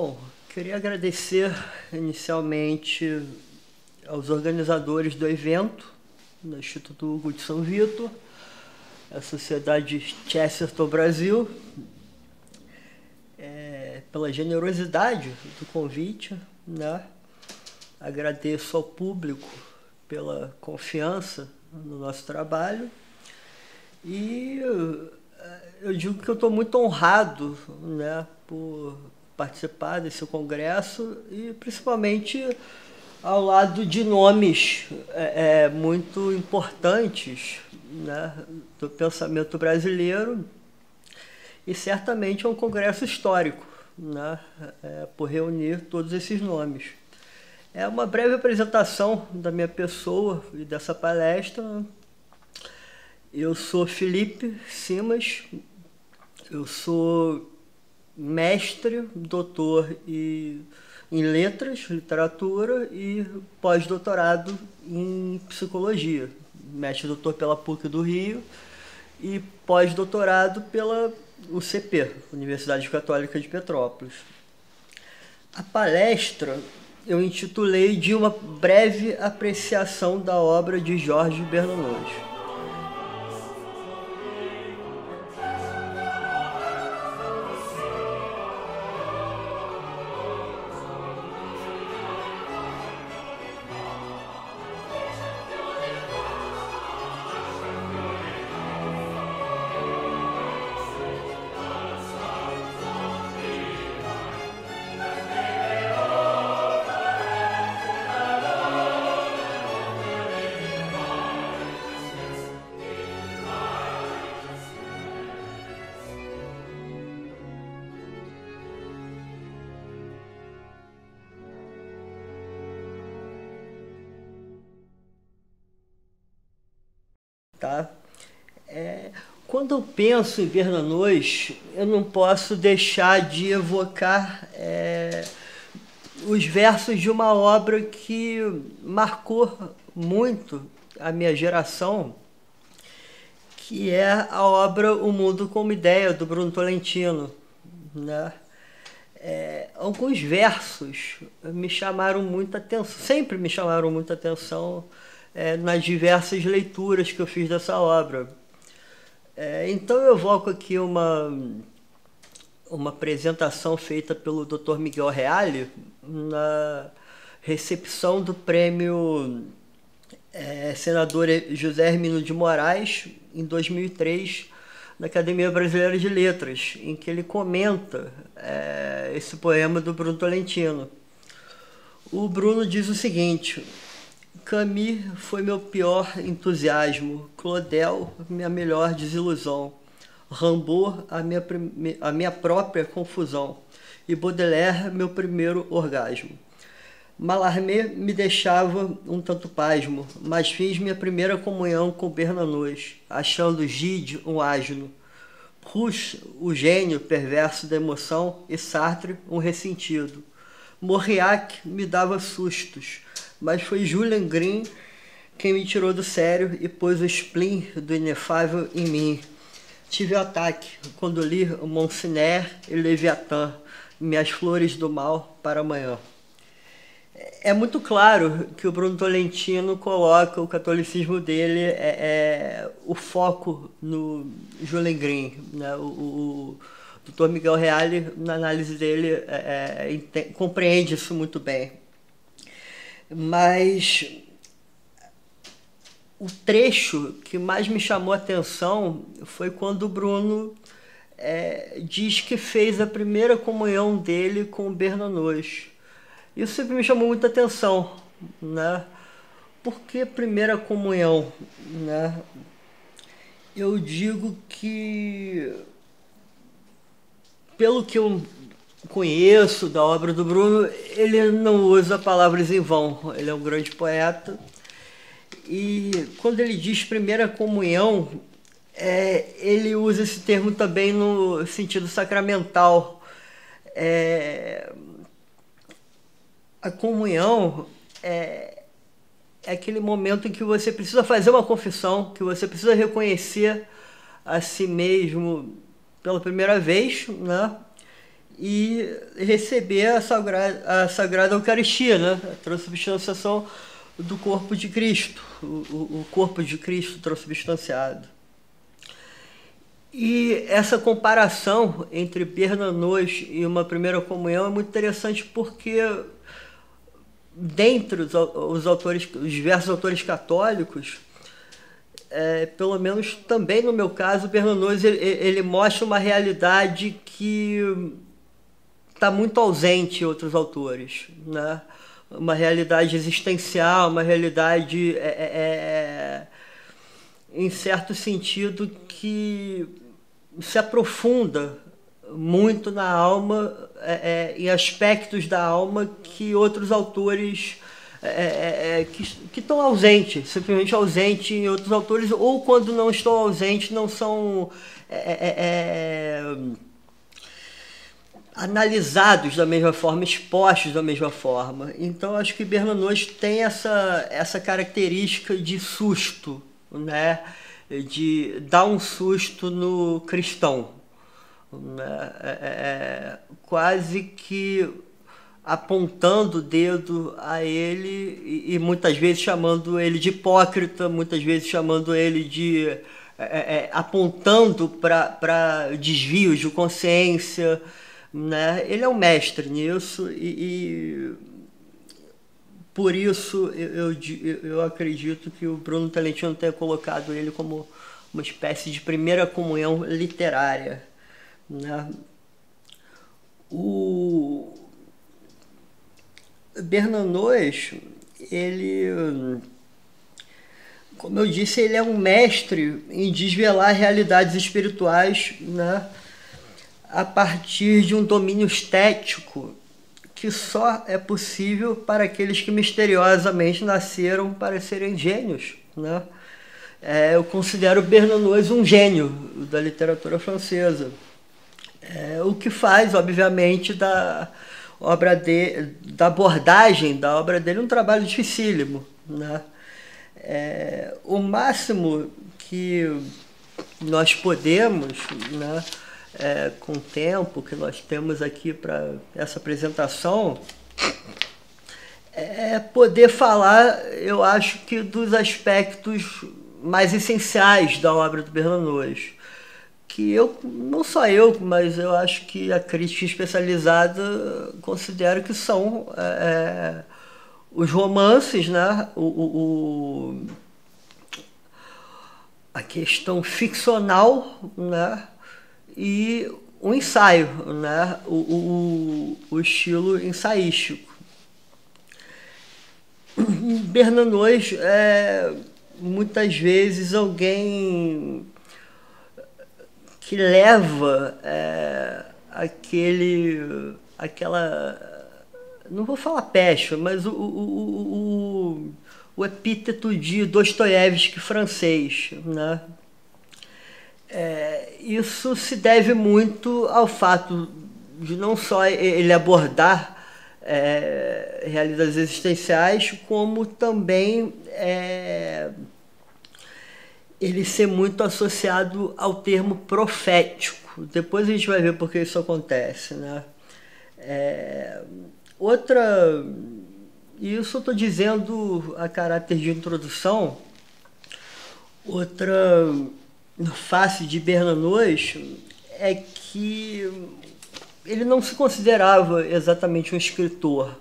Bom, queria agradecer inicialmente aos organizadores do evento, do Instituto Hugo de São Vitor, a Sociedade Chesterton Brasil, pela generosidade do convite, né? Agradeço ao público pela confiança no nosso trabalho e eu digo que eu estou muito honrado, né, por participar desse congresso e principalmente ao lado de nomes muito importantes, né, do pensamento brasileiro, e certamente é um congresso histórico, né, por reunir todos esses nomes. É uma breve apresentação da minha pessoa e dessa palestra. Eu sou Felipe Simas, eu sou mestre, doutor em letras, literatura e pós-doutorado em psicologia. Mestre e doutor pela PUC do Rio e pós-doutorado pela UCP, Universidade Católica de Petrópolis. A palestra eu intitulei de uma breve apreciação da obra de Jorge Bernanos. Tá? Quando eu penso em Bernanos, eu não posso deixar de evocar os versos de uma obra que marcou muito a minha geração, que é a obra O Mundo como Ideia, do Bruno Tolentino, né? Alguns versos me chamaram muita atenção, sempre me chamaram muita atenção nas diversas leituras que eu fiz dessa obra. Então eu evoco aqui uma apresentação feita pelo Dr. Miguel Reale na recepção do prêmio senador José Hermínio de Moraes, em 2003, na Academia Brasileira de Letras, em que ele comenta esse poema do Bruno Tolentino. O Bruno diz o seguinte: Camus foi meu pior entusiasmo, Claudel, minha melhor desilusão, Rimbaud, a minha própria confusão, e Baudelaire, meu primeiro orgasmo. Mallarmé me deixava um tanto pasmo, mas fiz minha primeira comunhão com Bernanos, achando Gide um asno, Proust, o gênio perverso da emoção, e Sartre, um ressentido. Mauriac me dava sustos, mas foi Julian Green quem me tirou do sério e pôs o spleen do inefável em mim. Tive ataque quando li Monsignor e Leviatã, minhas flores do mal para amanhã. É muito claro que o Bruno Tolentino coloca o catolicismo dele, o foco no Julian Green, né? O Dr. Miguel Reale, na análise dele, compreende isso muito bem. Mas o trecho que mais me chamou a atenção foi quando o Bruno diz que fez a primeira comunhão dele com o Bernanos. Isso sempre me chamou muita atenção, né? Por que primeira comunhão, né? Eu digo que, pelo que eu conheço da obra do Bruno, ele não usa palavras em vão. Ele é um grande poeta. E quando ele diz primeira comunhão, ele usa esse termo também no sentido sacramental. A comunhão é aquele momento em que você precisa fazer uma confissão, que você precisa reconhecer a si mesmo pela primeira vez, né? e receber a Sagrada Eucaristia, né? A transubstanciação do corpo de Cristo, o corpo de Cristo transubstanciado. E essa comparação entre Bernanos e uma primeira comunhão é muito interessante porque, dentre os diversos autores católicos, pelo menos também no meu caso, Bernanos ele mostra uma realidade que está muito ausente em outros autores, né? Uma realidade existencial, uma realidade, em certo sentido, que se aprofunda muito na alma, em aspectos da alma que outros autores que estão ausentes, simplesmente ausentes em outros autores, ou quando não estão ausentes, não são analisados da mesma forma, expostos da mesma forma. Então acho que Bernanos tem essa característica de susto, né? De dar um susto no cristão, né? Quase que apontando o dedo a ele e muitas vezes chamando ele de hipócrita, muitas vezes chamando ele de apontando para desvios de consciência, né? Ele é um mestre nisso e por isso eu acredito que o Bruno Talentino tenha colocado ele como uma espécie de primeira comunhão literária, né? O Bernanos, ele, como eu disse, ele é um mestre em desvelar realidades espirituais, né, a partir de um domínio estético que só é possível para aqueles que misteriosamente nasceram para serem gênios, né? Eu considero Bernanos um gênio da literatura francesa, o que faz, obviamente, da abordagem da obra dele um trabalho dificílimo, né? O máximo que nós podemos, né, com o tempo que nós temos aqui para essa apresentação, poder falar, eu acho que dos aspectos mais essenciais da obra do Bernanos, que não só eu, mas eu acho que a crítica especializada considera que são os romances, né? A questão ficcional, né? E o ensaio, né? O estilo ensaístico. Bernanos muitas vezes alguém que leva aquela, não vou falar pecha, mas o epíteto de Dostoiévski francês, né? Isso se deve muito ao fato de não só ele abordar realidades existenciais, como também ele ser muito associado ao termo profético. Depois a gente vai ver por que isso acontece, né? E isso eu estou dizendo a caráter de introdução. Outra face de Bernanos é que ele não se considerava exatamente um escritor,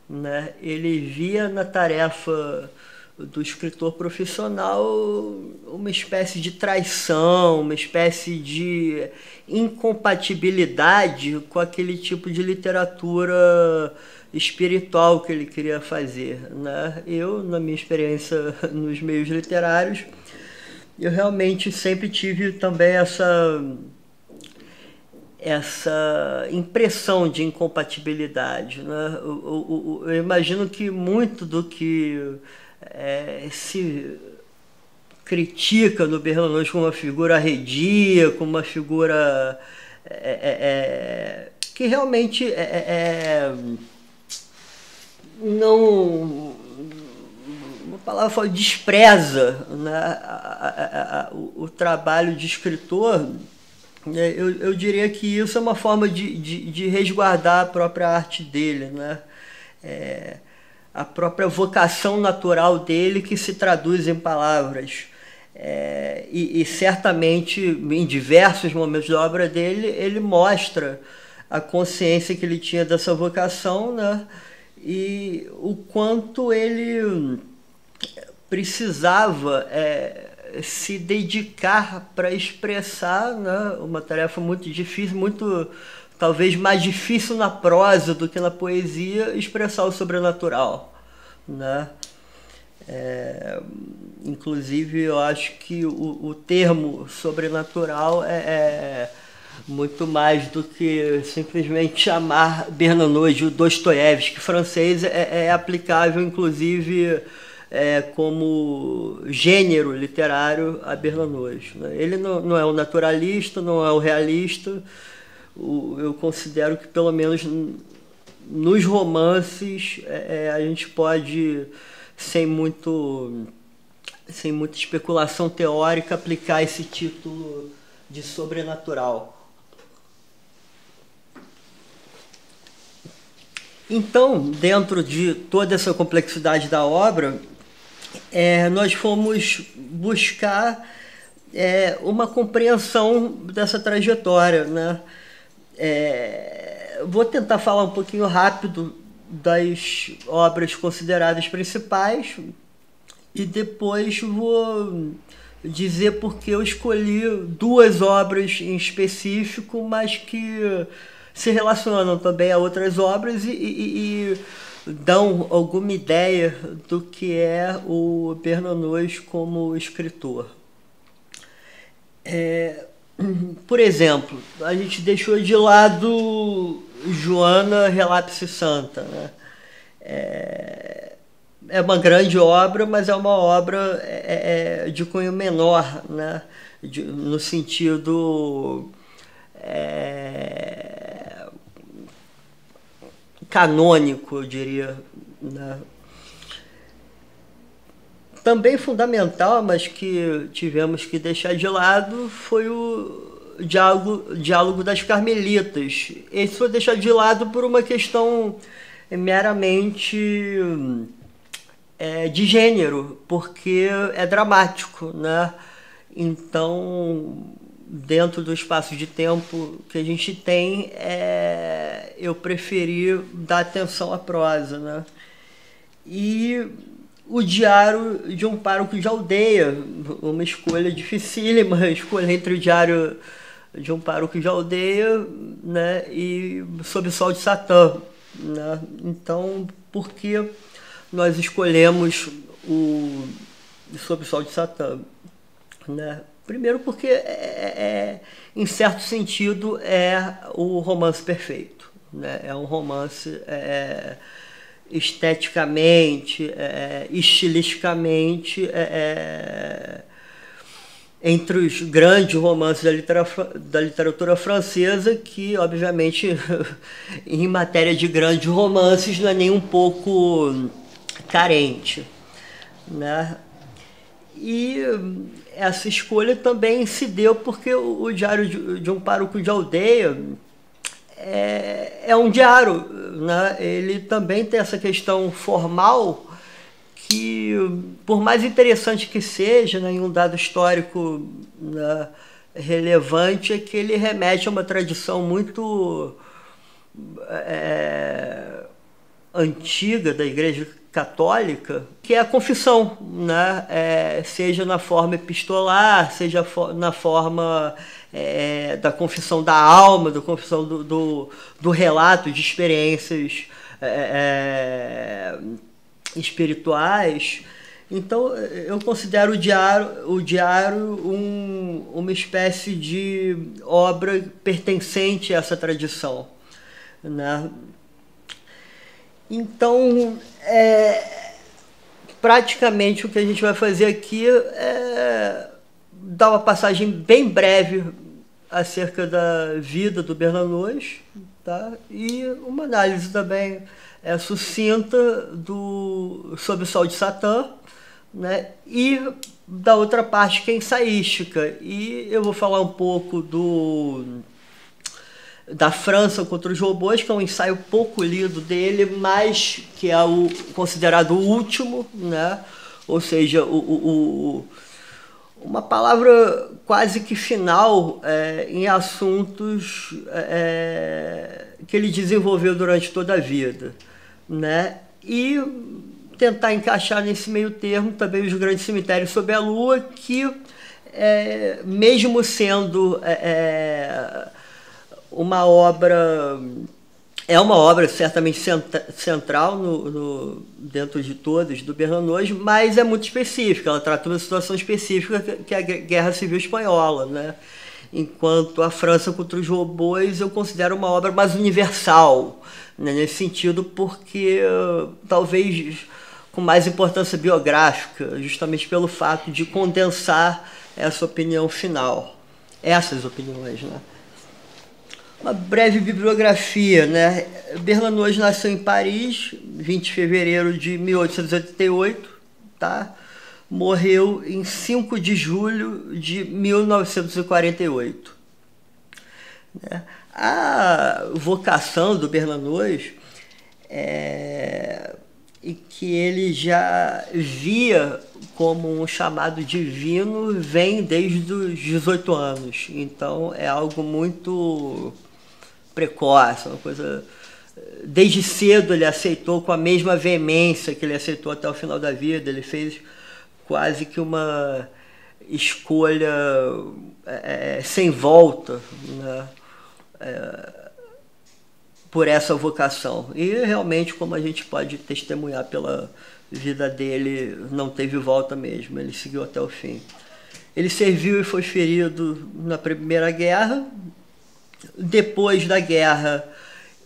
né? Ele via na tarefa do escritor profissional uma espécie de traição, uma espécie de incompatibilidade com aquele tipo de literatura espiritual que ele queria fazer, né? Eu, na minha experiência nos meios literários, eu realmente sempre tive também essa impressão de incompatibilidade, né? Eu imagino que muito do que se critica no Bernanos como uma figura arredia, como uma figura que realmente não, uma palavra fala, despreza, né, o trabalho de escritor, Eu diria que isso é uma forma de resguardar a própria arte dele, né? A própria vocação natural dele que se traduz em palavras. E certamente, em diversos momentos da obra dele, ele mostra a consciência que ele tinha dessa vocação, né? E o quanto ele precisava se dedicar para expressar, né, uma tarefa muito difícil, muito talvez mais difícil na prosa do que na poesia, expressar o sobrenatural, né? Inclusive eu acho que o termo sobrenatural é muito mais do que simplesmente chamar Bernanos de Dostoiévski francês, é aplicável inclusive como gênero literário a Bernanos, né? Ele não é um naturalista, não é um realista. Eu considero que pelo menos nos romances a gente pode, sem muita especulação teórica, aplicar esse título de sobrenatural. Então, dentro de toda essa complexidade da obra, nós fomos buscar uma compreensão dessa trajetória, né? Vou tentar falar um pouquinho rápido das obras consideradas principais e depois vou dizer porque eu escolhi duas obras em específico, mas que se relacionam também a outras obras e dão alguma ideia do que é o Bernanos como escritor. Por exemplo, a gente deixou de lado Joana Relapse Santa, né? É uma grande obra, mas é uma obra de cunho menor, né? No sentido canônico, eu diria, né? Também fundamental, mas que tivemos que deixar de lado, foi o Diálogo das Carmelitas. Esse foi deixado de lado por uma questão meramente de gênero, porque é dramático, né? Então, dentro do espaço de tempo que a gente tem, eu preferi dar atenção à prosa, né? E o Diário de um Pároco de Aldeia, uma escolha dificílima, escolha entre o Diário de um Pároco de Aldeia, né, e Sob o Sol de Satã, né? Então, por que nós escolhemos o Sob o Sol de Satã, né? Primeiro porque, em certo sentido, é o romance perfeito, né? É um romance esteticamente, estilisticamente, entre os grandes romances da literatura francesa, que, obviamente, em matéria de grandes romances, não é nem um pouco carente, né? E essa escolha também se deu porque o Diário de um Pároco de Aldeia é um diário, né? Ele também tem essa questão formal que, por mais interessante que seja, né, em um dado histórico, né, relevante, é que ele remete a uma tradição muito antiga da Igreja Católica, que é a confissão, né? Seja na forma epistolar, seja na forma da confissão da alma, da confissão do relato de experiências espirituais. Então, eu considero o diário uma espécie de obra pertencente a essa tradição, né? Então, praticamente o que a gente vai fazer aqui é dar uma passagem bem breve acerca da vida do Bernanos, tá? E uma análise também sucinta Sob o Sol de Satã, né? E da outra parte que é ensaística. E eu vou falar um pouco da França contra os Robôs, que é um ensaio pouco lido dele, mas que é o considerado o último, né? Ou seja, uma palavra quase que final em assuntos que ele desenvolveu durante toda a vida, né? E tentar encaixar nesse meio termo também Os Grandes Cemitérios Sob a Lua, que mesmo sendo uma obra certamente central dentro de todas do Bernanos, mas é muito específica. Ela trata uma situação específica que é a Guerra Civil Espanhola, né? Enquanto a França contra os Robôs eu considero uma obra mais universal, né? Nesse sentido, porque talvez com mais importância biográfica, justamente pelo fato de condensar essa opinião final, essas opiniões, né? Uma breve bibliografia, né? Bernanos nasceu em Paris, 20 de fevereiro de 1888, tá? Morreu em 5 de julho de 1948. Né? A vocação do Bernanos e que ele já via como um chamado divino vem desde os 18 anos. Então é algo muito precoce, uma coisa. Desde cedo ele aceitou com a mesma veemência que ele aceitou até o final da vida. Ele fez quase que uma escolha sem volta, né? Por essa vocação. E realmente, como a gente pode testemunhar pela vida dele, não teve volta mesmo, ele seguiu até o fim. Ele serviu e foi ferido na Primeira Guerra. Depois da guerra,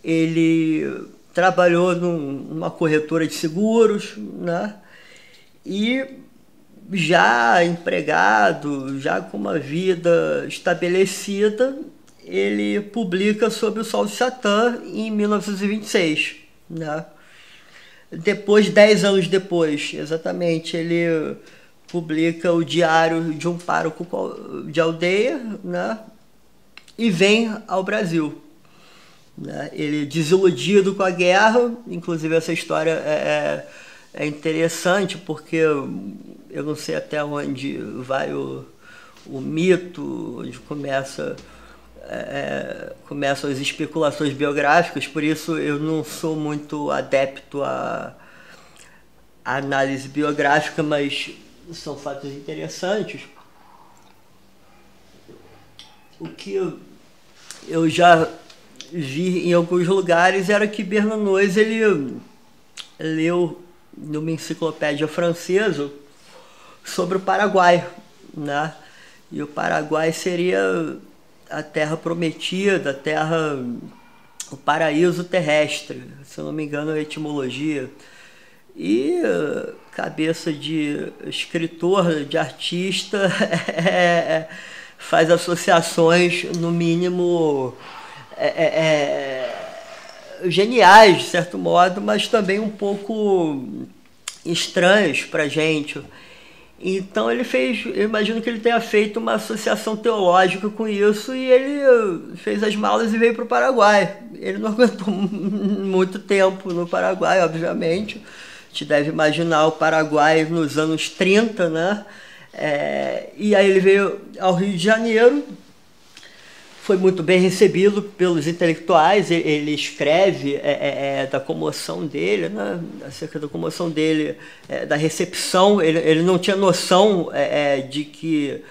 ele trabalhou numa corretora de seguros, né? E já empregado, já com uma vida estabelecida, ele publica Sob o Sol de Satã em 1926, né? Depois, 10 anos depois, exatamente, ele publica o Diário de um Pároco de Aldeia, né? E vem ao Brasil, né? Ele desiludido com a guerra, inclusive essa história é interessante porque eu não sei até onde vai o mito, onde começam as especulações biográficas, por isso eu não sou muito adepto à análise biográfica, mas são fatos interessantes. O que eu já vi em alguns lugares era que Bernanos ele leu numa enciclopédia francesa sobre o Paraguai, né? E o Paraguai seria a terra prometida, o paraíso terrestre, se eu não me engano a etimologia. E cabeça de escritor, de artista, faz associações, no mínimo, geniais, de certo modo, mas também um pouco estranhas para a gente. Então ele fez, eu imagino que ele tenha feito uma associação teológica com isso e ele fez as malas e veio para o Paraguai. Ele não aguentou muito tempo no Paraguai, obviamente. A gente deve imaginar o Paraguai nos anos 30, né? E aí ele veio ao Rio de Janeiro, foi muito bem recebido pelos intelectuais. Ele escreve da comoção dele, né? Acerca da comoção dele, da recepção. Ele não tinha noção de que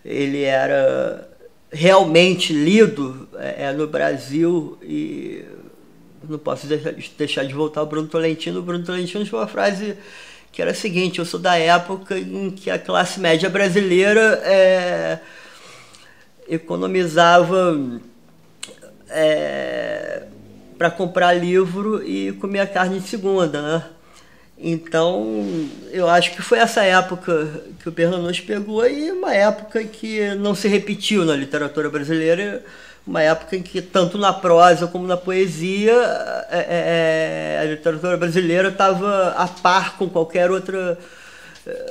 ele era realmente lido no Brasil. E não posso deixar de voltar ao Bruno Tolentino. O Bruno Tolentino tinha uma frase que era a seguinte: eu sou da época em que a classe média brasileira economizava para comprar livro e comer carne de segunda, né? Então, eu acho que foi essa época que o Bernanos pegou, e uma época que não se repetiu na literatura brasileira, uma época em que, tanto na prosa como na poesia, a literatura brasileira estava a par com qualquer outra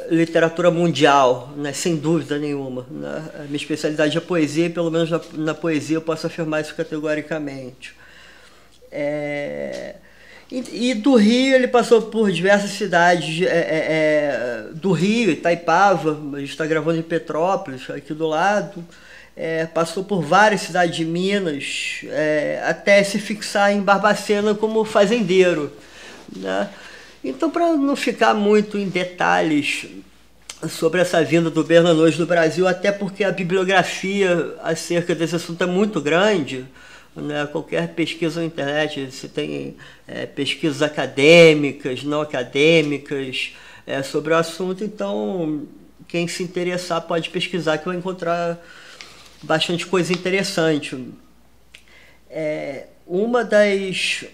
literatura mundial, né? Sem dúvida nenhuma. Né? A minha especialidade é poesia, e pelo menos na poesia eu posso afirmar isso categoricamente. E do Rio ele passou por diversas cidades do Rio, Itaipava, a gente está gravando em Petrópolis, aqui do lado. Passou por várias cidades de Minas, até se fixar em Barbacena como fazendeiro. Né? Então, para não ficar muito em detalhes sobre essa vinda do Bernanos no Brasil, até porque a bibliografia acerca desse assunto é muito grande, né? Qualquer pesquisa na internet, você tem pesquisas acadêmicas, não acadêmicas sobre o assunto, então quem se interessar pode pesquisar que vai encontrar bastante coisa interessante. Uma das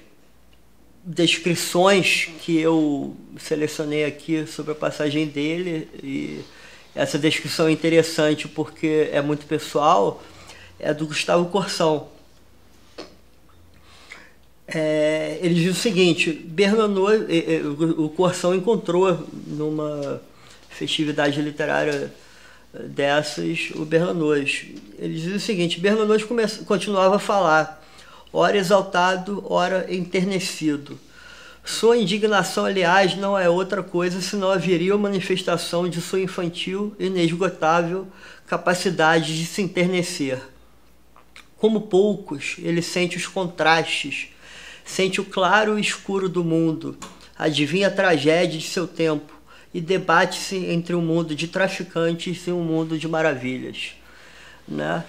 descrições que eu selecionei aqui sobre a passagem dele, e essa descrição é interessante porque é muito pessoal, é do Gustavo Corsão. Ele diz o seguinte: Bernanos, o Corsão encontrou numa festividade literária dessas o Bernanos. Ele diz o seguinte: Bernanos continuava a falar, ora exaltado, ora enternecido. Sua indignação, aliás, não é outra coisa senão a viril manifestação de sua infantil e inesgotável capacidade de se enternecer. Como poucos, ele sente os contrastes, sente o claro e escuro do mundo, adivinha a tragédia de seu tempo e debate-se entre um mundo de traficantes e um mundo de maravilhas. Né?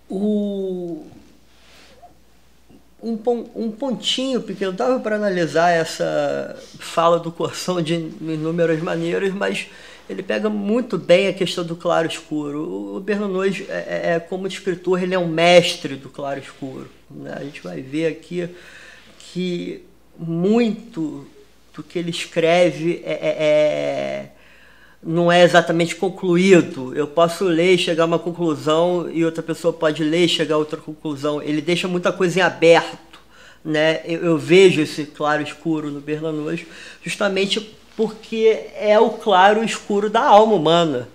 Um pontinho pequeno, dava para analisar essa fala do Corsão de inúmeras maneiras, mas ele pega muito bem a questão do claro-escuro. O Bernanos, como escritor, ele é um mestre do claro-escuro. Né? A gente vai ver aqui que muito do que ele escreve não é exatamente concluído. Eu posso ler e chegar a uma conclusão e outra pessoa pode ler e chegar a outra conclusão. Ele deixa muita coisa em aberto. Né? Eu vejo esse claro-escuro no Bernanos justamente porque é o claro-escuro da alma humana.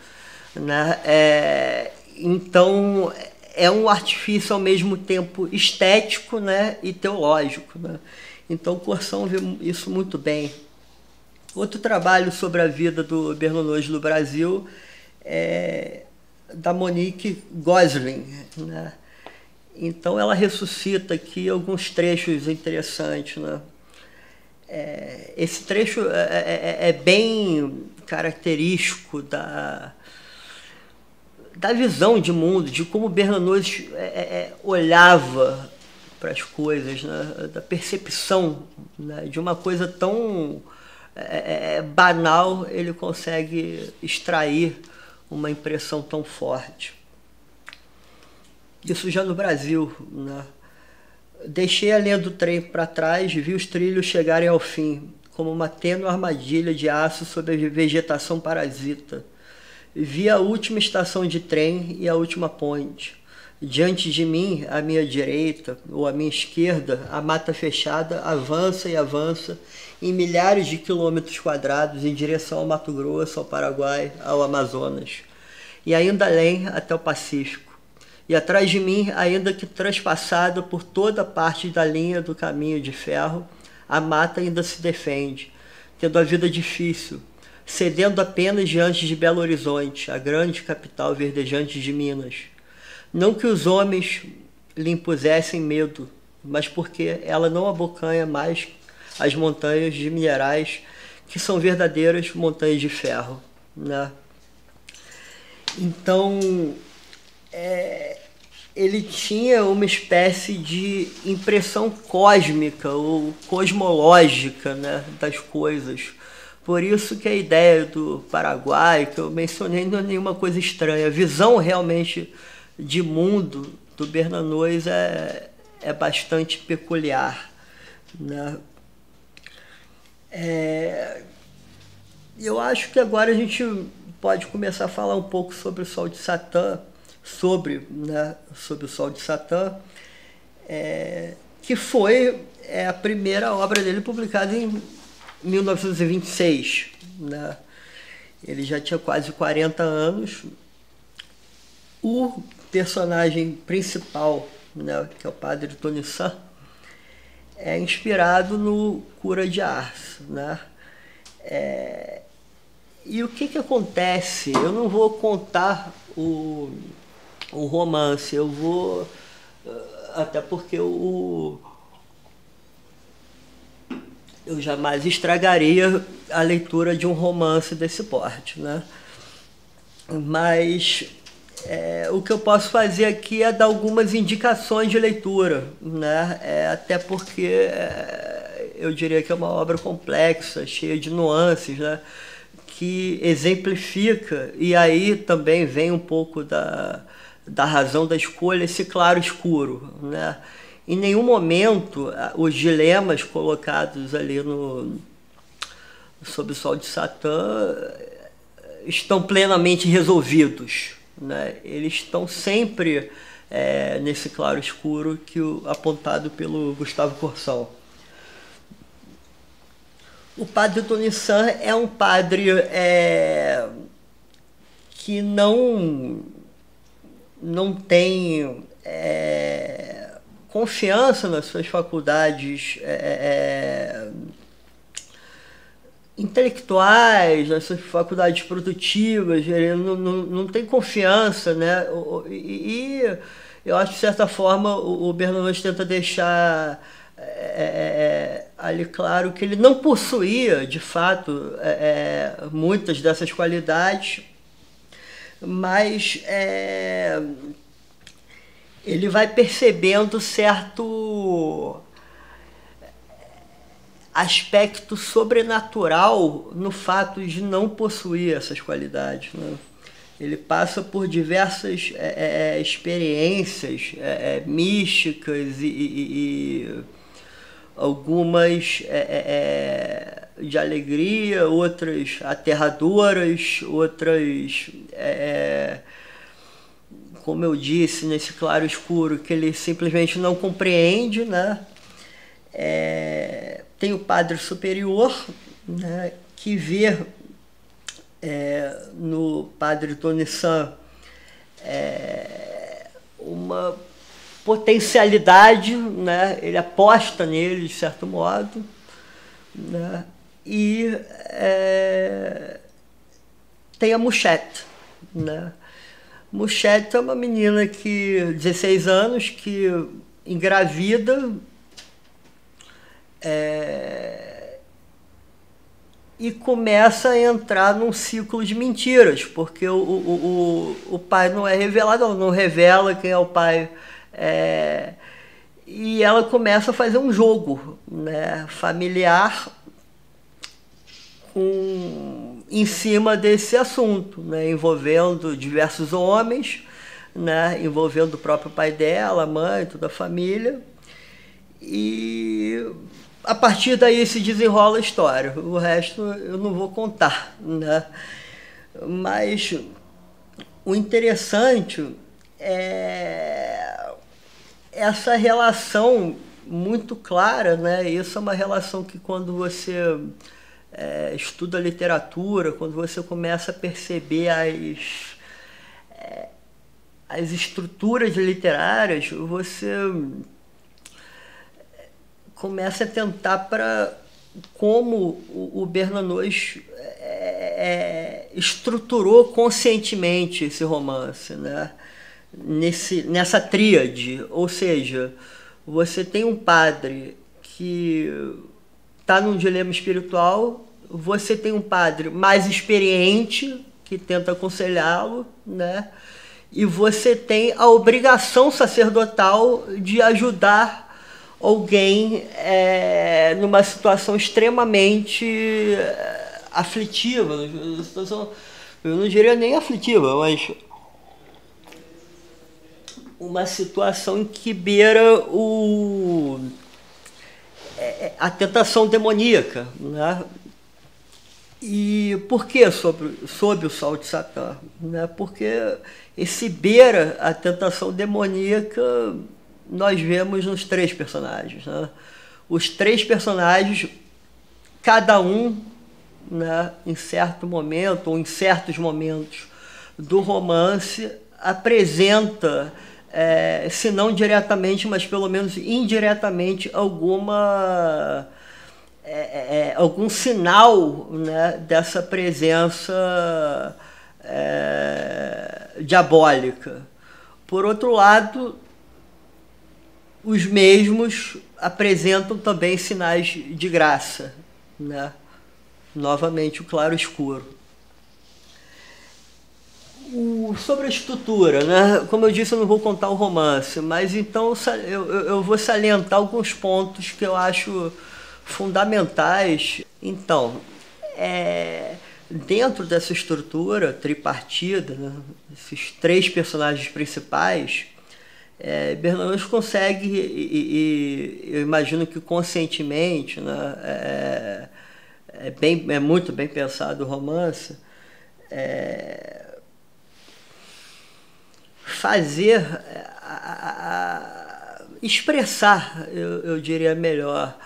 Né? Então, é um artifício ao mesmo tempo estético, né, e teológico. Né? Então, Corsão vê isso muito bem. Outro trabalho sobre a vida do Bernanos no Brasil é da Monique Gosling. Né? Então, ela ressuscita aqui alguns trechos interessantes. Né? Esse trecho é bem característico da visão de mundo, de como Bernanos olhava para as coisas, né? Da percepção, né? De uma coisa tão banal, ele consegue extrair uma impressão tão forte. Isso já no Brasil. Né? Deixei a linha do trem para trás, vi os trilhos chegarem ao fim, como uma tênue armadilha de aço sob a vegetação parasita. Vi a última estação de trem e a última ponte. Diante de mim, à minha direita ou à minha esquerda, a mata fechada avança e avança em milhares de quilômetros quadrados em direção ao Mato Grosso, ao Paraguai, ao Amazonas. E ainda além, até o Pacífico. E atrás de mim, ainda que transpassada por toda parte da linha do caminho de ferro, a mata ainda se defende, tendo a vida difícil, cedendo apenas diante de Belo Horizonte, a grande capital verdejante de Minas. Não que os homens lhe impusessem medo, mas porque ela não abocanha mais as montanhas de minerais, que são verdadeiras montanhas de ferro. Né? Então, ele tinha uma espécie de impressão cósmica ou cosmológica, né, das coisas. Por isso que a ideia do Paraguai, que eu mencionei, não é nenhuma coisa estranha. A visão realmente de mundo do Bernanos é bastante peculiar. Né? Eu acho que agora a gente pode começar a falar um pouco sobre o Sol de Satã, sobre o Sol de Satã, que foi a primeira obra dele publicada em 1926, né? Ele já tinha quase 40 anos. O personagem principal, né, que é o padre Tony San, é inspirado no Cura de Ars, né? E o que acontece? Eu não vou contar o romance, eu vou... Até porque eu jamais estragaria a leitura de um romance desse porte, né? Mas o que eu posso fazer aqui é dar algumas indicações de leitura, né? Até porque eu diria que é uma obra complexa, cheia de nuances, né? Que exemplifica, e aí também vem um pouco da razão da escolha, esse claro-escuro, né? Em nenhum momento os dilemas colocados ali sob o sol de Satã estão plenamente resolvidos, né? Eles estão sempre nesse claro-escuro apontado pelo Gustavo Corsão. O padre Tony San é um padre que não tem confiança nas suas faculdades intelectuais, nas suas faculdades produtivas, ele não tem confiança, né? E eu acho que, de certa forma, o Bernanos tenta deixar ali claro que ele não possuía, de fato, muitas dessas qualidades, mas ele vai percebendo certo aspecto sobrenatural no fato de não possuir essas qualidades, né? Ele passa por diversas experiências místicas e algumas de alegria, outras aterradoras, outras, como eu disse, nesse claro escuro que ele simplesmente não compreende, né? Tem o padre superior, né, que vê no padre Tony San uma potencialidade, né? Ele aposta nele, de certo modo, né? E tem a Mouchette, né? Mouchette é uma menina que 16 anos que engravida e começa a entrar num ciclo de mentiras, porque o pai não é revelado, ela não revela quem é o pai, e ela começa a fazer um jogo, né, familiar em cima desse assunto, né, envolvendo diversos homens, né, envolvendo o próprio pai dela, a mãe, toda a família, e a partir daí se desenrola a história. O resto eu não vou contar, né? Mas o interessante é essa relação muito clara, né? Isso é uma relação que, quando você estuda literatura, quando você começa a perceber as estruturas literárias, você começa a tentar para como o Bernanos estruturou conscientemente esse romance, né? Nessa tríade, ou seja, você tem um padre que está num dilema espiritual, você tem um padre mais experiente que tenta aconselhá-lo, né? E você tem a obrigação sacerdotal de ajudar alguém numa situação extremamente aflitiva, eu não diria nem aflitiva, mas uma situação em que beira a tentação demoníaca, né? E por que sob o sol de Satã? Né? Porque esse beira a tentação demoníaca nós vemos nos três personagens, né? Os três personagens cada um, né, em certo momento ou em certos momentos do romance apresenta, se não diretamente, mas pelo menos indiretamente, algum sinal, né, dessa presença diabólica. Por outro lado, os mesmos apresentam também sinais de graça, né? Novamente o claro-escuro. Sobre a estrutura, né? Como eu disse, eu não vou contar o romance, mas então eu vou salientar alguns pontos que eu acho fundamentais. Então, dentro dessa estrutura tripartida, né, esses três personagens principais, Bernanos consegue, e eu imagino que conscientemente, né, é muito bem pensado o romance, fazer, expressar, eu diria melhor,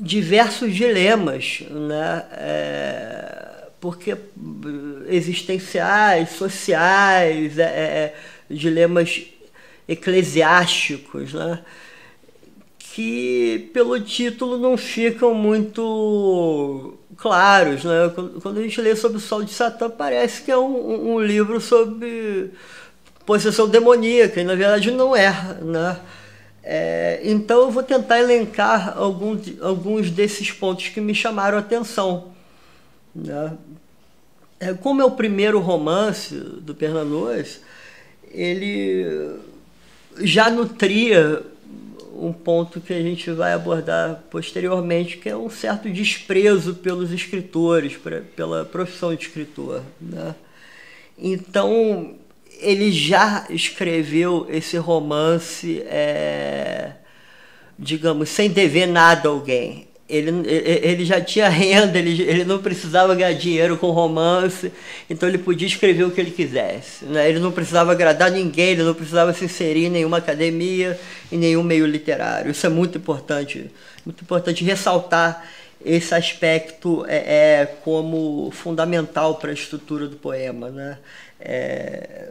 diversos dilemas, né? Porque existenciais, sociais, dilemas eclesiásticos, né? Que pelo título não ficam muito claros, né? Quando a gente lê sobre o Sol de Satã, parece que é um livro sobre possessão demoníaca, e na verdade não é, né? Então eu vou tentar elencar alguns desses pontos que me chamaram a atenção, né? Como é o primeiro romance do Bernanos, ele já nutria um ponto que a gente vai abordar posteriormente, que é um certo desprezo pelos escritores, pela profissão de escritor, né? Então, ele já escreveu esse romance, digamos, sem dever nada a alguém. Ele já tinha renda, ele não precisava ganhar dinheiro com romance, então ele podia escrever o que ele quisesse, né? Ele não precisava agradar ninguém, ele não precisava se inserir em nenhuma academia, em nenhum meio literário. Isso é muito importante ressaltar esse aspecto como fundamental para a estrutura do poema, né?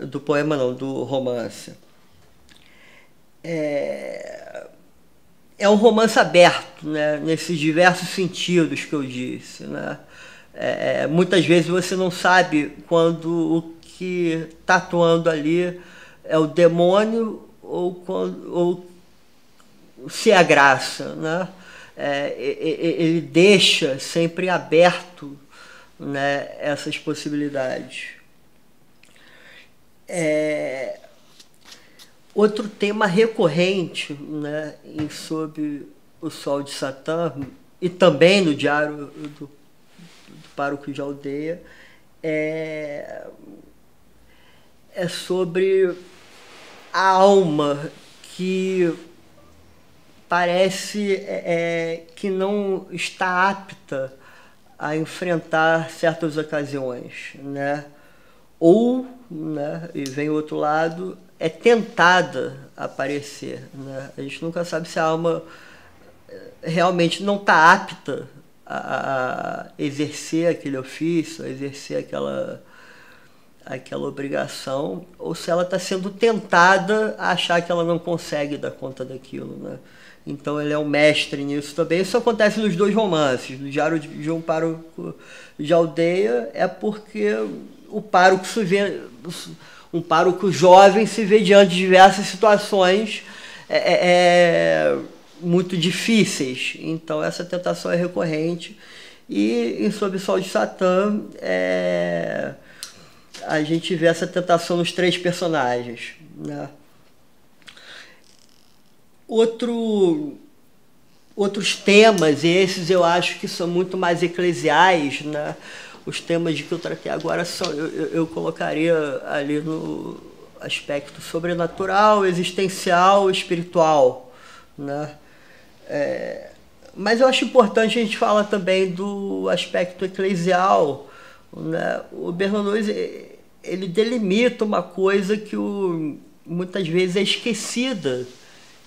Do poema não, do romance. É um romance aberto, né, nesses diversos sentidos que eu disse, né? Muitas vezes você não sabe quando o que está atuando ali é o demônio ou se é a graça, né? Ele deixa sempre aberto, né, essas possibilidades. Outro tema recorrente, né, sob o Sol de Satã, e também no Diário do Pároco de Aldeia, é sobre a alma que parece que não está apta a enfrentar certas ocasiões, né? Ou, né, e vem o outro lado, é tentada a aparecer, né? A gente nunca sabe se a alma realmente não está apta a exercer aquele ofício, a exercer aquela obrigação, ou se ela está sendo tentada a achar que ela não consegue dar conta daquilo, né? Então ele é um mestre nisso também. Isso acontece nos dois romances. No Diário de um Pároco de Aldeia é porque o pároco se vê, um pároco jovem se vê diante de diversas situações muito difíceis. Então essa tentação é recorrente. E em Sob o Sol de Satã a gente vê essa tentação nos três personagens, né? Outros temas, e esses eu acho que são muito mais eclesiais, né? Os temas de que eu tratei agora eu colocaria ali no aspecto sobrenatural, existencial, espiritual, né? Mas eu acho importante a gente falar também do aspecto eclesial, né? O Bernanos, ele delimita uma coisa que muitas vezes é esquecida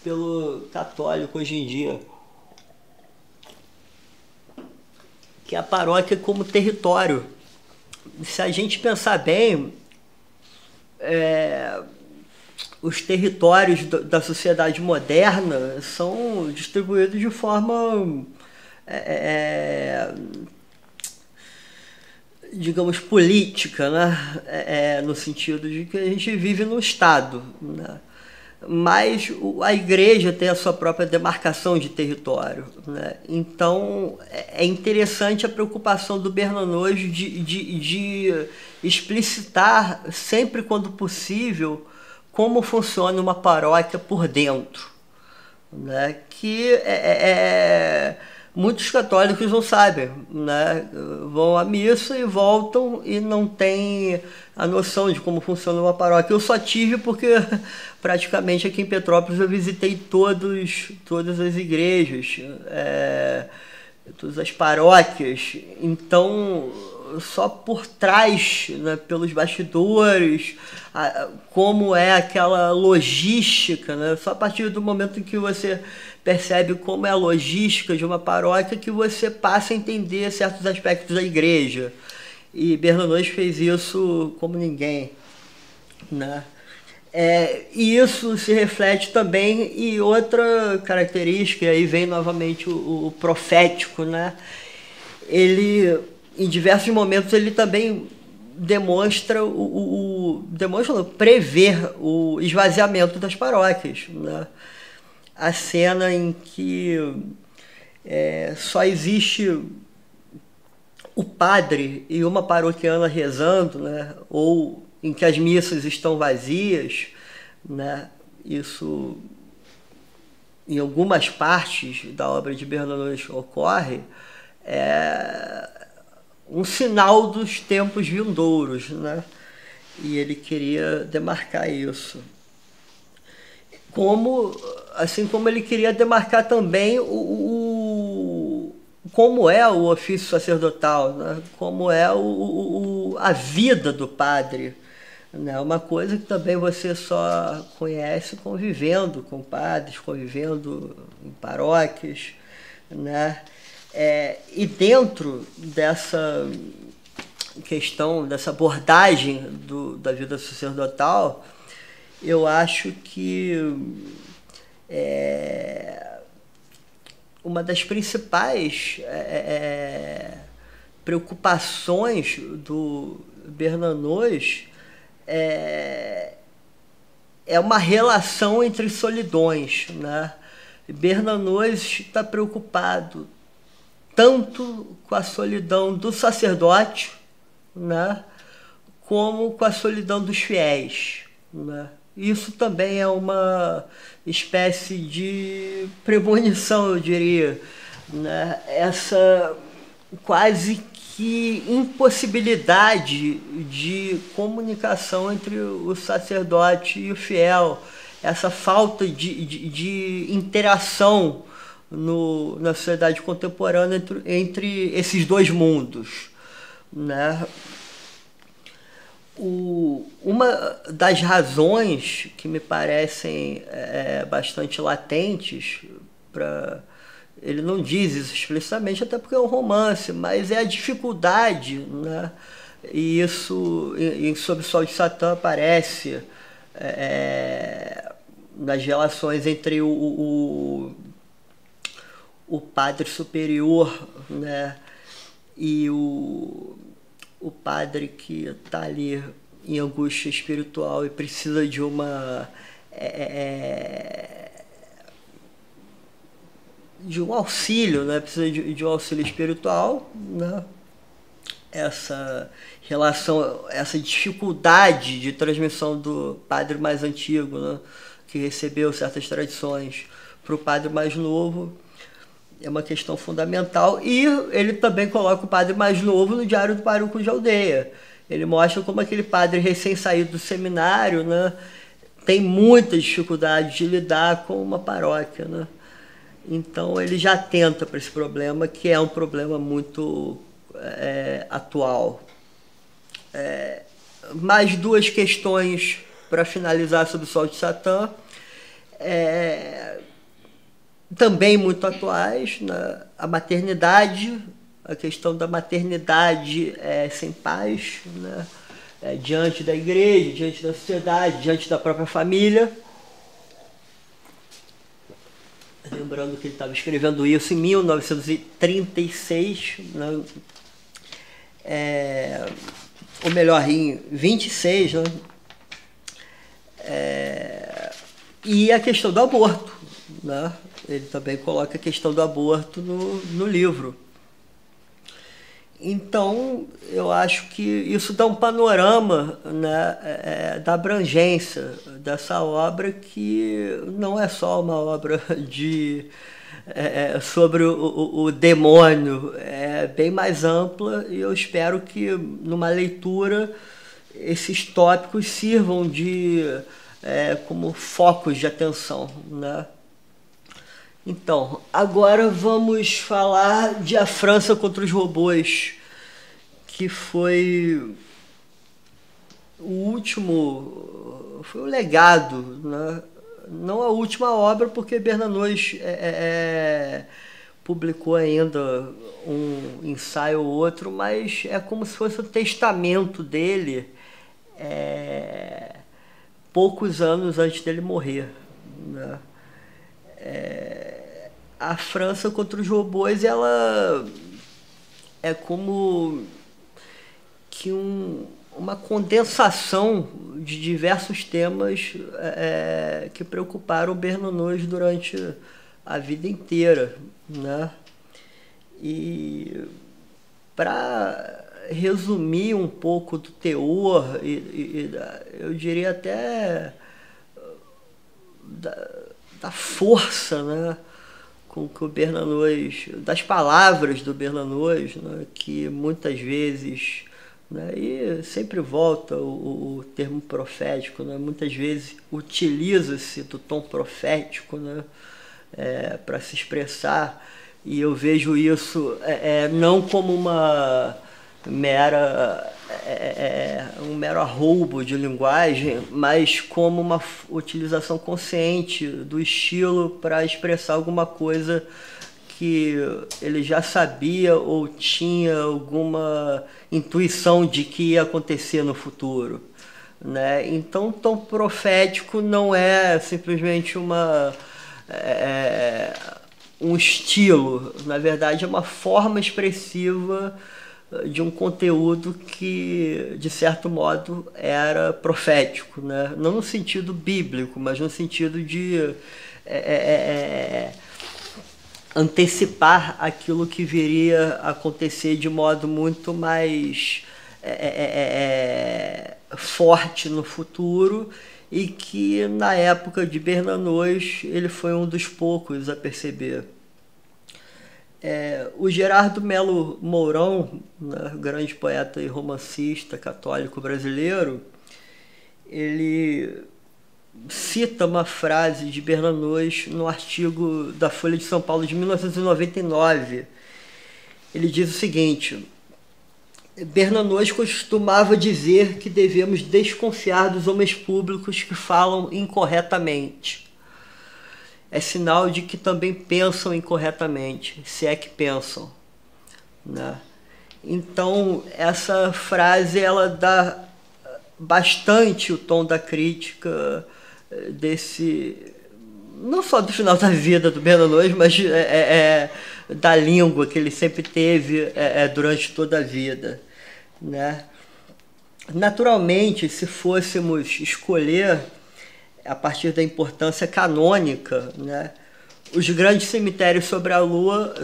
pelo católico hoje em dia, que é a paróquia como território. Se a gente pensar bem, os territórios da sociedade moderna são distribuídos de forma, digamos, política, né? No sentido de que a gente vive num Estado, né? Mas a igreja tem a sua própria demarcação de território, né? Então é interessante a preocupação do Bernanos de explicitar, sempre quando possível, como funciona uma paróquia por dentro, né? Que muitos católicos não sabem, né? Vão à missa e voltam e não têm a noção de como funciona uma paróquia. Eu só tive porque praticamente aqui em Petrópolis eu visitei todas as igrejas, todas as paróquias. Então, só por trás, né, pelos bastidores, como é aquela logística, né? Só a partir do momento em que você percebe como é a logística de uma paróquia que você passa a entender certos aspectos da igreja. E Bernanos fez isso como ninguém, né? E isso se reflete também em outra característica, e aí vem novamente o profético, né? Ele, em diversos momentos, ele também demonstra prever o esvaziamento das paróquias, né? A cena em que só existe o padre e uma paroquiana rezando, né? Ou em que as missas estão vazias, né? Isso, em algumas partes da obra de Bernanos ocorre, um sinal dos tempos vindouros, né? E ele queria demarcar isso. Assim como ele queria demarcar também como é o ofício sacerdotal, né? Como é a vida do padre, né? Uma coisa que também você só conhece convivendo com padres, convivendo em paróquias, né? E dentro dessa questão, dessa abordagem da vida sacerdotal, eu acho que uma das principais preocupações do Bernanos é uma relação entre solidões, né? Bernanos está preocupado tanto com a solidão do sacerdote, né, como com a solidão dos fiéis, né? Isso também é uma espécie de premonição, eu diria, né? Essa quase que impossibilidade de comunicação entre o sacerdote e o fiel, essa falta de interação na sociedade contemporânea entre esses dois mundos, né? Uma das razões que me parecem bastante latentes, ele não diz isso explicitamente, até porque é um romance, mas é a dificuldade, né? E isso Sob o Sol de Satã aparece nas relações entre o padre superior, né, e o padre que está ali em angústia espiritual e precisa de de um auxílio, né? Precisa de um auxílio espiritual, né? Essa relação, essa dificuldade de transmissão do padre mais antigo, né, que recebeu certas tradições, para o padre mais novo, é uma questão fundamental. E ele também coloca o padre mais novo no Diário do Pároco de Aldeia. Ele mostra como aquele padre recém-saído do seminário, né, tem muita dificuldade de lidar com uma paróquia, né? Então ele já atenta para esse problema, que é um problema muito atual. Mais duas questões para finalizar sobre o Sol de Satã, também muito atuais, né? A maternidade a questão da maternidade sem pais, né? Diante da igreja, diante da sociedade, diante da própria família. Lembrando que ele estava escrevendo isso em 1936, né? Ou melhor, em 26, né? E a questão do aborto, né? Ele também coloca a questão do aborto no livro. Então, eu acho que isso dá um panorama, né, da abrangência dessa obra, que não é só uma obra sobre o demônio, é bem mais ampla, e eu espero que numa leitura esses tópicos sirvam como focos de atenção, né? Então, agora vamos falar de A França contra os Robôs, que foi foi o legado, né? Não a última obra, porque Bernanos publicou ainda um ensaio ou outro, mas é como se fosse o testamento dele poucos anos antes dele morrer, né? A França contra os Robôs, ela é como que uma condensação de diversos temas que preocuparam Bernanos durante a vida inteira, né? E para resumir um pouco do teor, eu diria até da força, né, com que o Bernanos, das palavras do Bernanos, né, que muitas vezes, né, e sempre volta o termo profético, né, muitas vezes utiliza-se do tom profético, né, para se expressar, e eu vejo isso não como um mero arroubo de linguagem, mas como uma utilização consciente do estilo para expressar alguma coisa que ele já sabia ou tinha alguma intuição de que ia acontecer no futuro, né? Então, o tom profético não é simplesmente um estilo, na verdade é uma forma expressiva de um conteúdo que, de certo modo, era profético, né? Não no sentido bíblico, mas no sentido de antecipar aquilo que viria a acontecer de modo muito mais forte no futuro, e que na época de Bernanos ele foi um dos poucos a perceber. O Gerardo Melo Mourão, né, grande poeta e romancista católico brasileiro, ele cita uma frase de Bernanos no artigo da Folha de São Paulo de 1999. Ele diz o seguinte: Bernanos costumava dizer que devemos desconfiar dos homens públicos que falam incorretamente. É sinal de que também pensam incorretamente, se é que pensam, né? Então, essa frase ela dá bastante o tom da crítica não só do final da vida do Bernanos, mas da língua que ele sempre teve durante toda a vida, né? Naturalmente, se fôssemos escolher a partir da importância canônica, né, os grandes cemitérios sob a Lua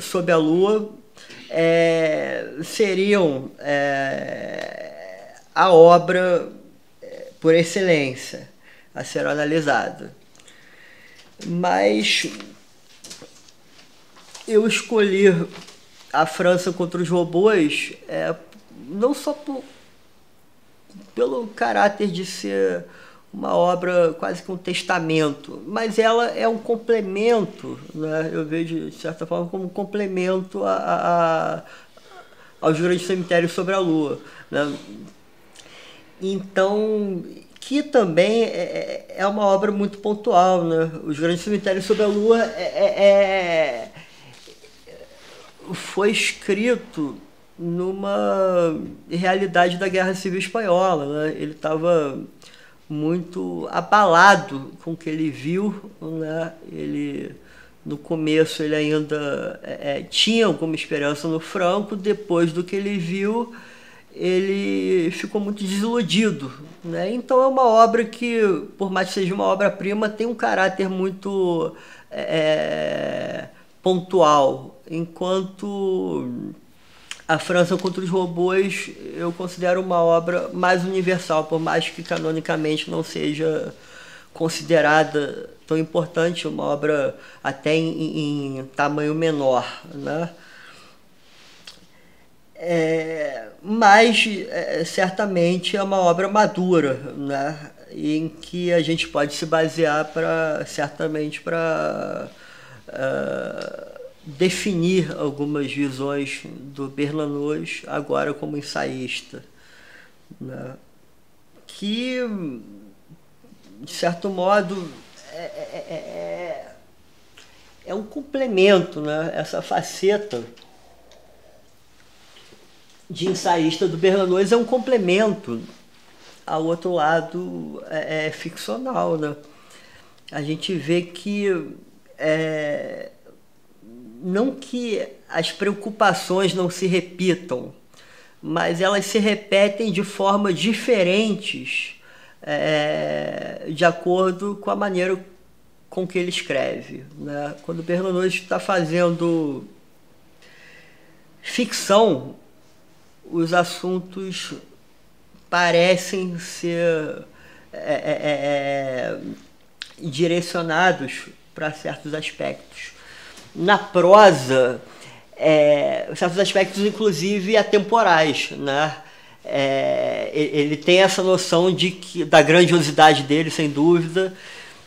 seriam a obra por excelência a ser analisada. Mas eu escolhi A França contra os Robôs não só pelo caráter de ser uma obra quase que um testamento, mas ela é um complemento, né? Eu vejo, de certa forma, como um complemento aos grandes cemitérios sobre a Lua, né? Então, que também é uma obra muito pontual, né? Os grandes cemitérios sobre a Lua foi escrito numa realidade da Guerra Civil Espanhola, né? Ele estava muito abalado com o que ele viu, né? No começo ele ainda tinha alguma esperança no Franco, depois do que ele viu, ele ficou muito desiludido, né? Então é uma obra que, por mais que seja uma obra-prima, tem um caráter muito pontual, enquanto A França contra os Robôs eu considero uma obra mais universal, por mais que canonicamente não seja considerada tão importante, uma obra até em tamanho menor, né? Mas certamente é uma obra madura, né? Em que a gente pode se basear certamente para definir algumas visões do Bernanos agora como ensaísta, né? Que, de certo modo, é um complemento, né? Essa faceta de ensaísta do Bernanos é um complemento ao outro lado ficcional, né? A gente vê que não que as preocupações não se repitam, mas elas se repetem de formas diferentes de acordo com a maneira com que ele escreve, né? Quando o Bernanos está fazendo ficção, os assuntos parecem ser direcionados para certos aspectos. Na prosa, certos aspectos inclusive atemporais, né? Ele tem essa noção da grandiosidade dele, sem dúvida,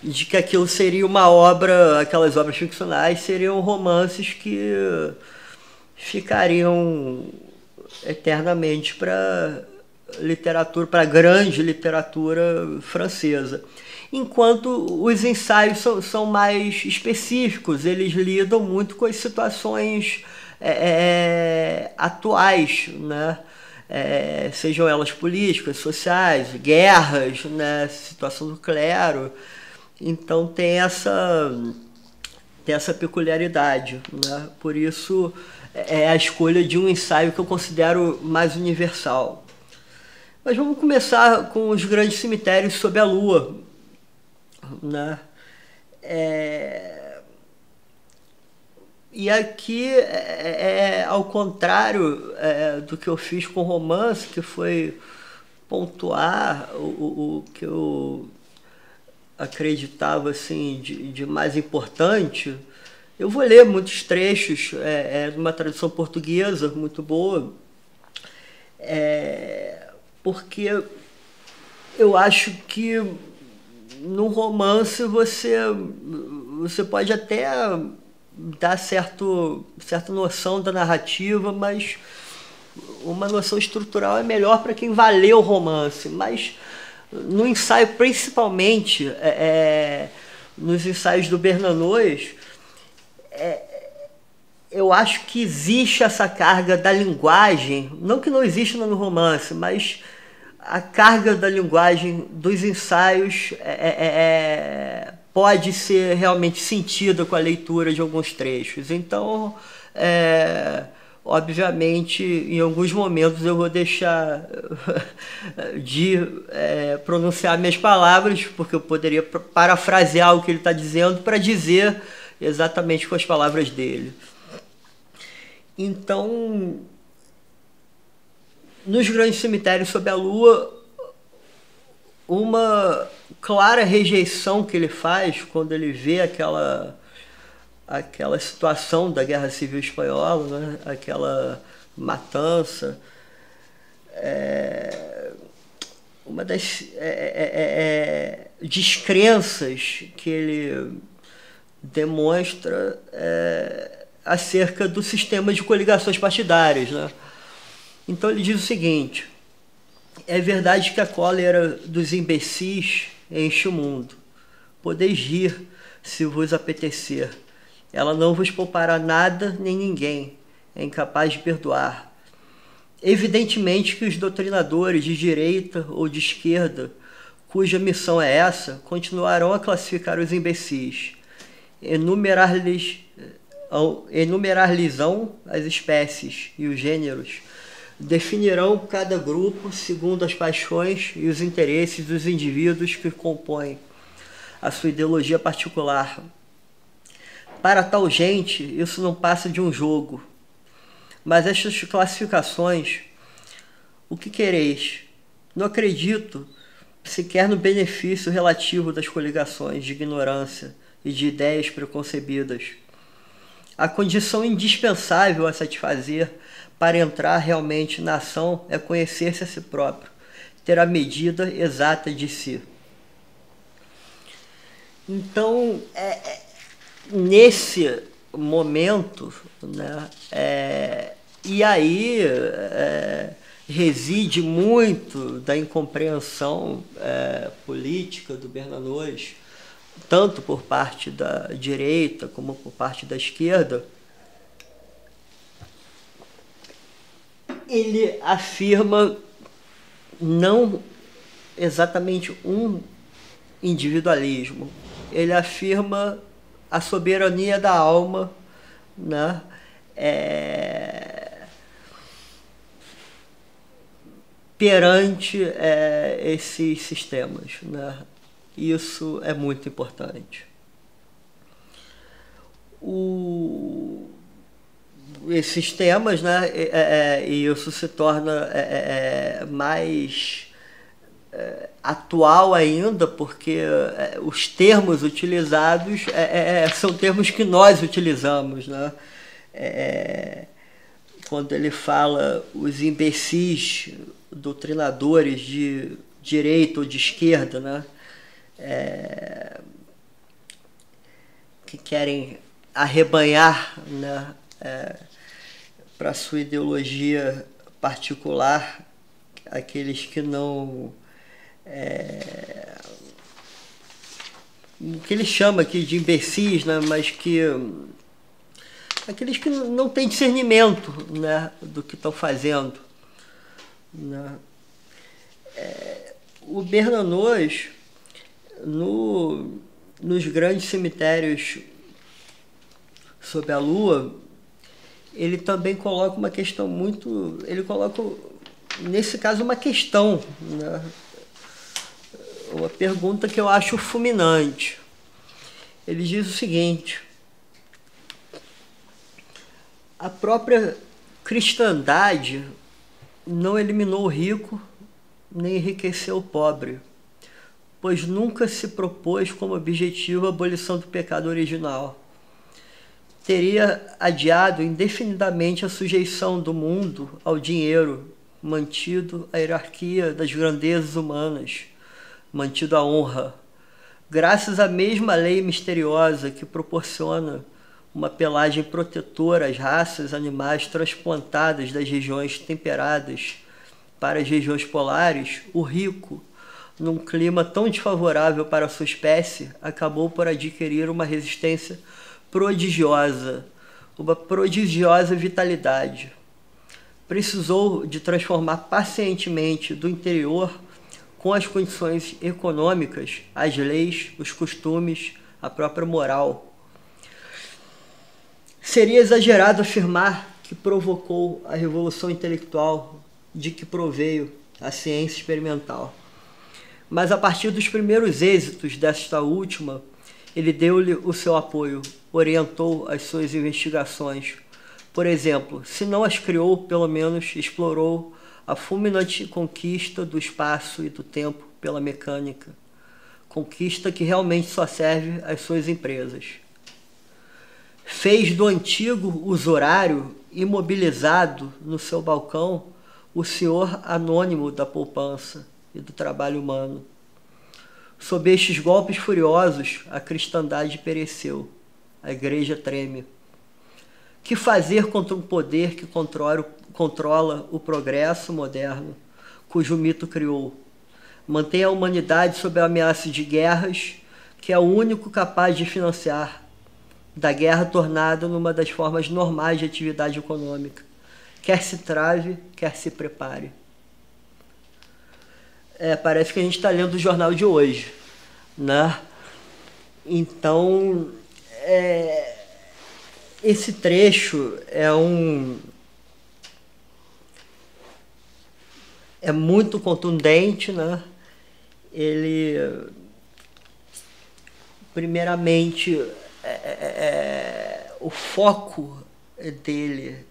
de que aquilo seria uma obra, aquelas obras ficcionais seriam romances que ficariam eternamente para literatura, para a grande literatura francesa. Enquanto os ensaios são mais específicos, eles lidam muito com as situações atuais, né? Sejam elas políticas, sociais, guerras, né? Situação do clero. Então tem essa peculiaridade, né? Por isso é a escolha de um ensaio que eu considero mais universal. Mas vamos começar com Os Grandes Cemitérios sob a Lua, né? E aqui, ao contrário do que eu fiz com o romance, que foi pontuar o que eu acreditava assim, de mais importante, eu vou ler muitos trechos de uma tradução portuguesa muito boa, porque eu acho que no romance você pode até dar certa noção da narrativa, mas uma noção estrutural é melhor para quem vai ler o romance. Mas no ensaio, principalmente nos ensaios do Bernanos, eu acho que existe essa carga da linguagem, não que não exista no romance, mas a carga da linguagem dos ensaios pode ser realmente sentida com a leitura de alguns trechos. Então, obviamente, em alguns momentos eu vou deixar de pronunciar minhas palavras, porque eu poderia parafrasear o que ele está dizendo para dizer exatamente com as palavras dele. Então, nos Grandes Cemitérios sob a Lua, uma clara rejeição que ele faz quando ele vê aquela situação da Guerra Civil Espanhola, né? Aquela matança, uma das descrenças que ele demonstra acerca do sistema de coligações partidárias, né? Então ele diz o seguinte: é verdade que a cólera dos imbecis enche o mundo. Podeis rir se vos apetecer. Ela não vos poupará nada nem ninguém. é incapaz de perdoar. Evidentemente que os doutrinadores de direita ou de esquerda, cuja missão é essa, continuarão a classificar os imbecis, enumerar-lhes-ão as espécies e os gêneros, definirão cada grupo segundo as paixões e os interesses dos indivíduos que compõem a sua ideologia particular. Para tal gente, isso não passa de um jogo. Mas estas classificações, o que quereis? Não acredito sequer no benefício relativo das coligações de ignorância e de ideias preconcebidas. A condição indispensável a satisfazer para entrar realmente na ação é conhecer-se a si próprio, ter a medida exata de si. Então, nesse momento, né, e aí reside muito da incompreensão política do Bernanos, tanto por parte da direita como por parte da esquerda. Ele afirma não exatamente um individualismo, ele afirma a soberania da alma, né? Perante esses sistemas, né? Isso é muito importante. Esses temas, né? E isso se torna mais atual ainda, porque os termos utilizados são termos que nós utilizamos, né? Quando ele fala os imbecis doutrinadores de direita ou de esquerda, né? Que querem arrebanhar, né? Para sua ideologia particular aqueles que não que ele chama aqui de imbecis, né? Mas que aqueles que não têm discernimento, né? Do que estão fazendo, né? O Bernanos, nos grandes cemitérios sob a lua, ele também coloca uma questão muito... Ele coloca, nesse caso, uma questão, né? Uma pergunta que eu acho fulminante. Ele diz o seguinte: a própria cristandade não eliminou o rico, nem enriqueceu o pobre, pois nunca se propôs como objetivo a abolição do pecado original. Teria adiado indefinidamente a sujeição do mundo ao dinheiro, mantido a hierarquia das grandezas humanas, mantido a honra, graças à mesma lei misteriosa que proporciona uma pelagem protetora às raças animais transplantadas das regiões temperadas para as regiões polares. O rico, num clima tão desfavorável para a sua espécie, acabou por adquirir uma resistência prodigiosa, uma prodigiosa vitalidade. Precisou de transformar pacientemente do interior, com as condições econômicas, as leis, os costumes, a própria moral. Seria exagerado afirmar que provocou a revolução intelectual de que proveio a ciência experimental. Mas a partir dos primeiros êxitos desta última, ele deu-lhe o seu apoio, orientou as suas investigações. Por exemplo, se não as criou, pelo menos explorou a fulminante conquista do espaço e do tempo pela mecânica, conquista que realmente só serve às suas empresas. Fez do antigo usurário, imobilizado no seu balcão, o senhor anônimo da poupança e do trabalho humano. Sob estes golpes furiosos, a cristandade pereceu, a igreja treme. Que fazer contra um poder que controla o progresso moderno, cujo mito criou? Mantém a humanidade sob a ameaça de guerras, que é o único capaz de financiar. da guerra tornada numa das formas normais de atividade econômica. Quer se trave, quer se prepare. Parece que a gente está lendo o jornal de hoje, né? Então, esse trecho é muito contundente, né? Ele, primeiramente, o foco dele,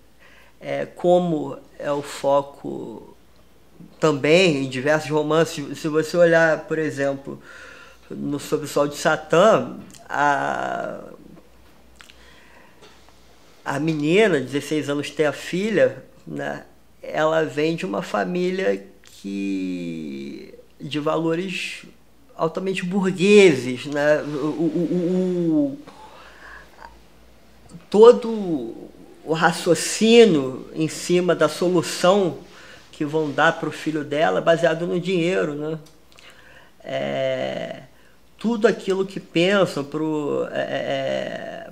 como é o foco também em diversos romances. Se você olhar, por exemplo, no Sob o Sol de Satã, a menina, 16 anos, tem a filha, né? Ela vem de uma família de valores altamente burgueses, né? Todo o raciocínio em cima da solução que vão dar para o filho dela, baseado no dinheiro, né? Tudo aquilo que pensam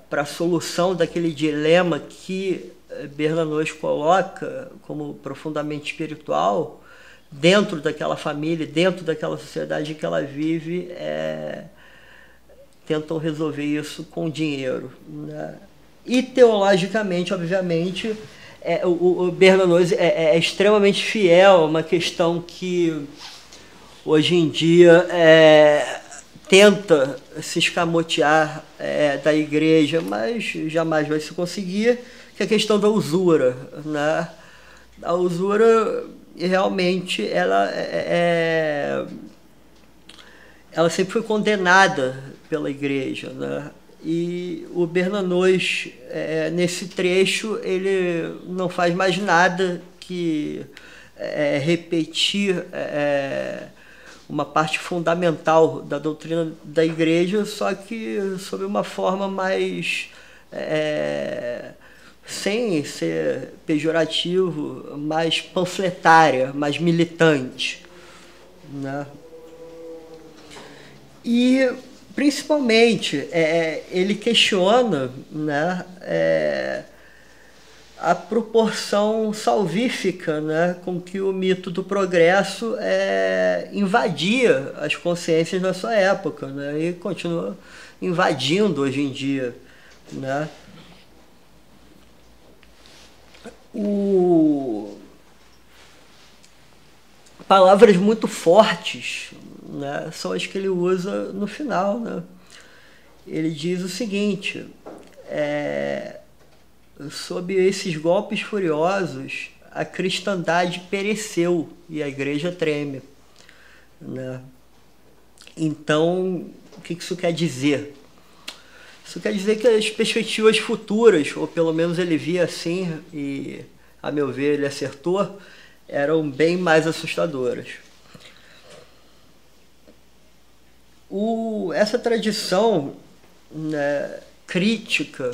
para a solução daquele dilema que Bernanos coloca como profundamente espiritual, dentro daquela família, dentro daquela sociedade em que ela vive, tentam resolver isso com dinheiro, né? E teologicamente, obviamente, o Bernanos é extremamente fiel a uma questão que hoje em dia tenta se escamotear da igreja, mas jamais vai se conseguir, que é a questão da usura, né? A usura realmente ela sempre foi condenada pela igreja, né? E o Bernanos, nesse trecho, ele não faz mais nada que repetir uma parte fundamental da doutrina da igreja, só que sob uma forma mais, sem ser pejorativo, mais panfletária, mais militante, né? E principalmente ele questiona, né, a proporção salvífica, né, com que o mito do progresso invadia as consciências da sua época, né, e continua invadindo hoje em dia, né. Palavras muito fortes, né, são as que ele usa no final, né. Ele diz o seguinte: sob esses golpes furiosos, a cristandade pereceu e a igreja treme, né? Então, o que isso quer dizer? Isso quer dizer que as perspectivas futuras, ou pelo menos ele via assim, e a meu ver ele acertou, eram bem mais assustadoras. Essa tradição, né, crítica,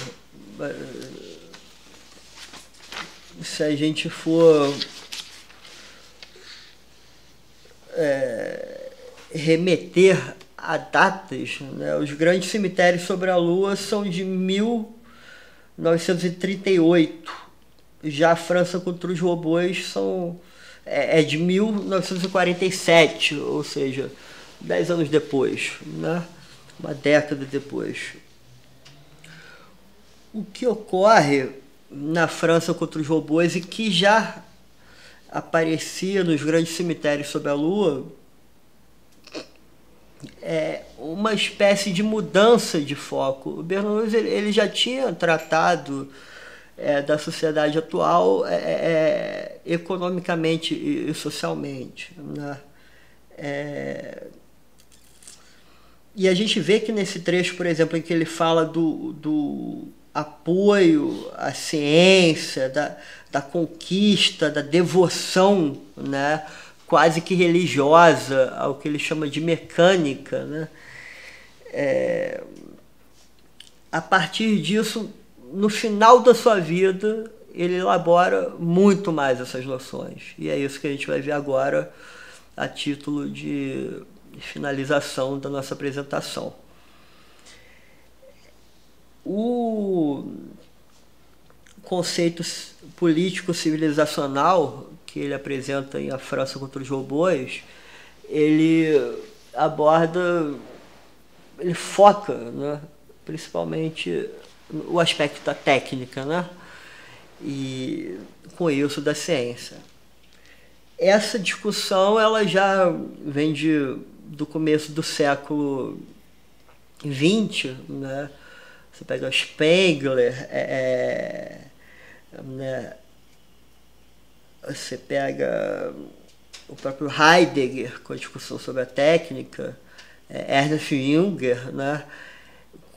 se a gente for remeter a datas, né, os grandes cemitérios sobre a Lua são de 1938, já a França contra os Robôs é de 1947, ou seja, 10 anos depois, né? Uma década depois. O que ocorre na França contra os Robôs, e que já aparecia nos grandes cemitérios sob a Lua, é uma espécie de mudança de foco. O Bernanos ele já tinha tratado da sociedade atual economicamente e socialmente, né? E a gente vê que nesse trecho, por exemplo, em que ele fala do apoio à ciência, da conquista, da devoção, né, quase que religiosa ao que ele chama de mecânica, né? A partir disso, no final da sua vida, ele elabora muito mais essas noções. E é isso que a gente vai ver agora a título de finalização da nossa apresentação. O conceito político civilizacional que ele apresenta em A França contra os Robôs, ele aborda, ele foca, né, principalmente o aspecto da técnica, né, e com isso da ciência. Essa discussão ela já vem do começo do século XX, né? Você pega Spengler, né? Você pega o próprio Heidegger com a discussão sobre a técnica, Ernst Jünger, né?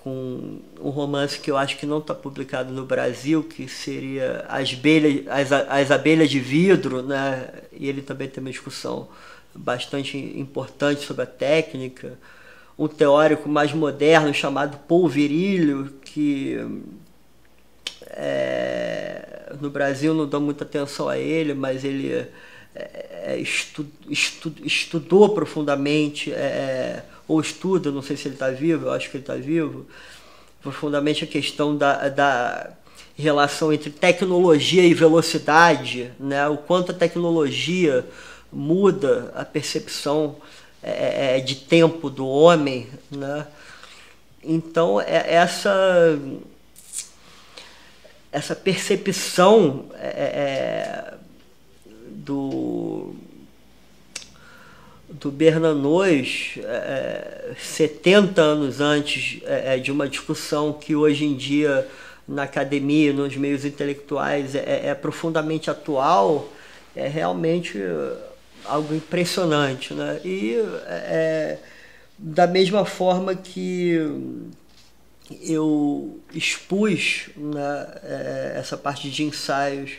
Com um romance que eu acho que não está publicado no Brasil, que seria As Abelhas de Vidro, né? E ele também tem uma discussão bastante importante sobre a técnica. Um teórico mais moderno chamado Paul Virilio, que no Brasil não dá muita atenção a ele, mas ele estudou profundamente, ou estuda, não sei se ele está vivo, eu acho que ele está vivo, profundamente a questão da relação entre tecnologia e velocidade, né? O quanto a tecnologia muda a percepção de tempo do homem, né? Então essa percepção do Bernanos, 70 anos antes de uma discussão que hoje em dia na academia, nos meios intelectuais é profundamente atual, é realmente algo impressionante, né? E da mesma forma que eu expus, né, essa parte de ensaios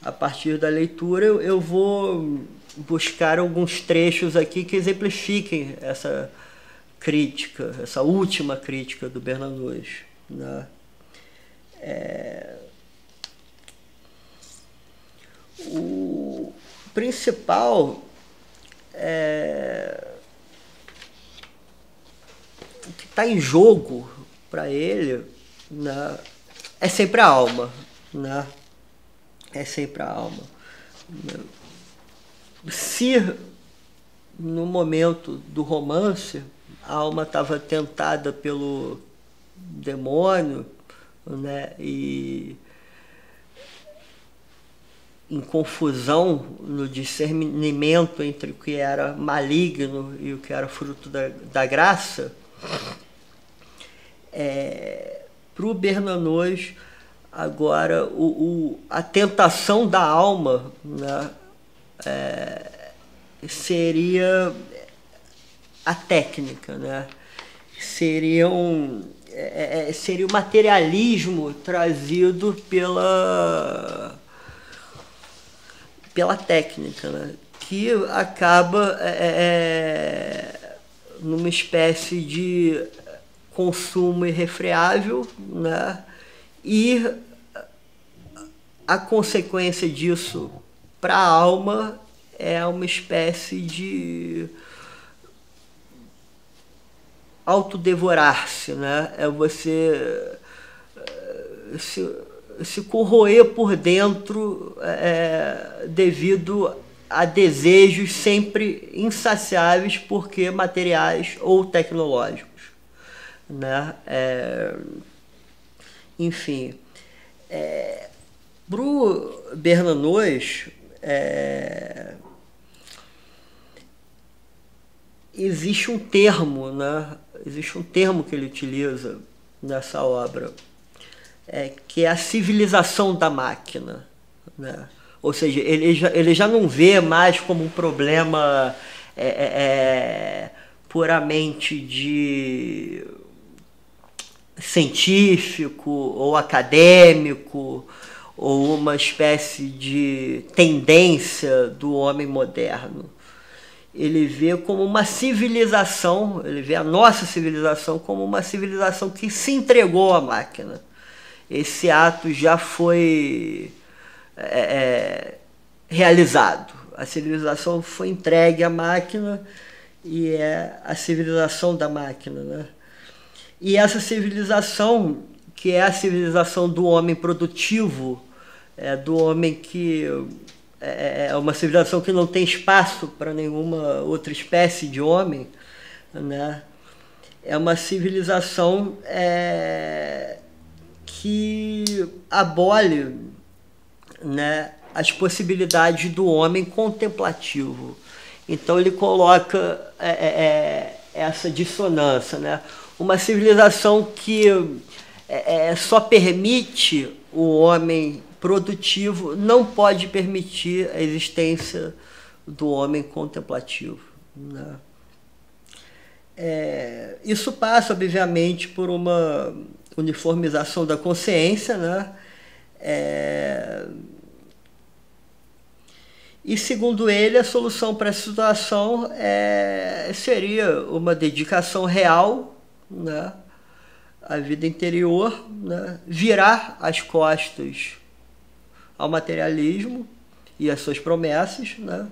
a partir da leitura, eu vou buscar alguns trechos aqui que exemplifiquem essa crítica, essa última crítica do Bernanos, né? O principal o que está em jogo para ele, né, é sempre a alma, né? É sempre a alma. Se no momento do romance a alma estava tentada pelo demônio, né, e em confusão no discernimento entre o que era maligno e o que era fruto da graça, para o Bernanos, agora a tentação da alma, né, seria a técnica, né? Seria o materialismo trazido pela técnica, né? Que acaba numa espécie de consumo irrefreável, né? E a consequência disso para a alma é uma espécie de autodevorar-se, né? É você se corroer por dentro devido a desejos sempre insaciáveis, porque materiais ou tecnológicos, né? Enfim, para o Bernanos, existe um termo, né? Existe um termo que ele utiliza nessa obra, que é a civilização da máquina, né? Ou seja, ele já não vê mais como um problema puramente de científico ou acadêmico, ou uma espécie de tendência do homem moderno. Ele vê como uma civilização, ele vê a nossa civilização como uma civilização que se entregou à máquina. Esse ato já foi realizado. A civilização foi entregue à máquina e é a civilização da máquina, né? E essa civilização que é a civilização do homem produtivo, do homem que é uma civilização que não tem espaço para nenhuma outra espécie de homem, né? É uma civilização que abole, né, as possibilidades do homem contemplativo. Então ele coloca essa dissonância, né? Uma civilização que só permite o homem produtivo não pode permitir a existência do homem contemplativo, né? Isso passa, obviamente, por uma uniformização da consciência, né? E, segundo ele, a solução para essa situação seria uma dedicação real, né, à vida interior, né, virar as costas ao materialismo e às suas promessas, né,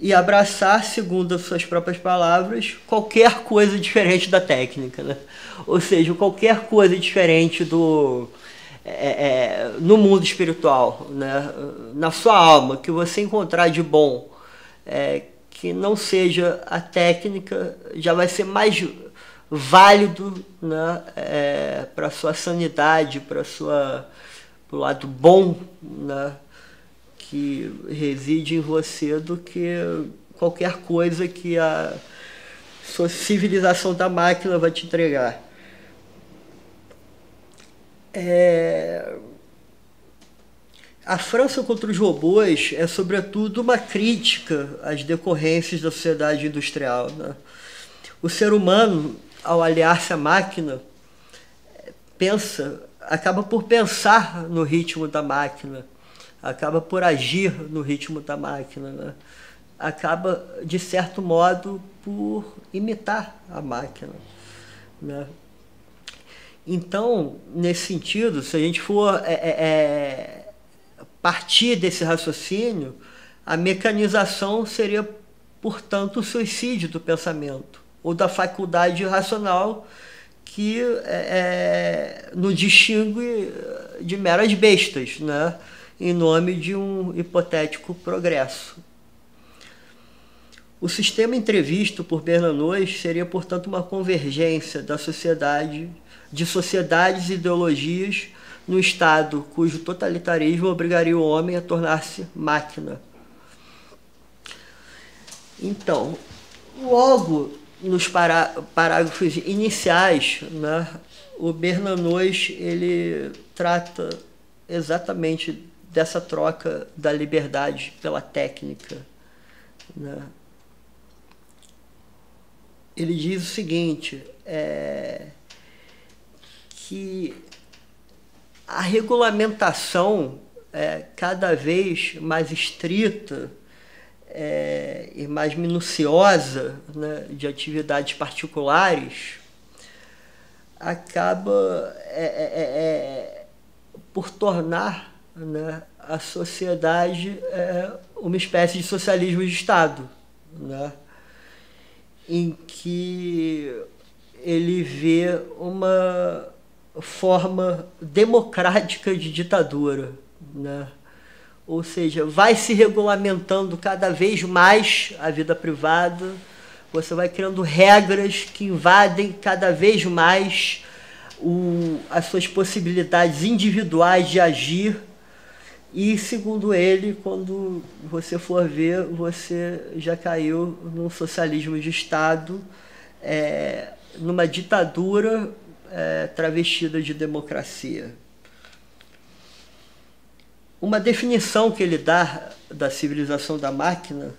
e abraçar, segundo as suas próprias palavras, qualquer coisa diferente da técnica, né? Ou seja, qualquer coisa diferente no mundo espiritual, né? Na sua alma, que você encontrar de bom, que não seja a técnica, já vai ser mais válido, né? Para a sua sanidade, para o lado bom, né, que reside em você, do que qualquer coisa que a sua civilização da máquina vai te entregar. A França contra os robôs é, sobretudo, uma crítica às decorrências da sociedade industrial, né? O ser humano, ao aliar-se à máquina, acaba por pensar no ritmo da máquina, acaba por agir no ritmo da máquina, né? Acaba, de certo modo, por imitar a máquina, né? Então, nesse sentido, se a gente for partir desse raciocínio, a mecanização seria, portanto, o suicídio do pensamento, ou da faculdade racional, que nos distingue de meras bestas, né, em nome de um hipotético progresso. O sistema entrevisto por Bernanos seria, portanto, uma convergência de sociedades e ideologias no Estado cujo totalitarismo obrigaria o homem a tornar-se máquina. Então, logo nos parágrafos iniciais, né, o Bernanos ele trata exatamente dessa troca da liberdade pela técnica, né? Ele diz o seguinte, que a regulamentação cada vez mais estrita e mais minuciosa, né, de atividades particulares acaba por tornar, né, a sociedade uma espécie de socialismo de Estado, né, em que ele vê uma forma democrática de ditadura, né? Ou seja, vai se regulamentando cada vez mais a vida privada, você vai criando regras que invadem cada vez mais as suas possibilidades individuais de agir, e, segundo ele, quando você for ver, você já caiu num socialismo de Estado, numa ditadura travestida de democracia. Uma definição que ele dá da civilização da máquina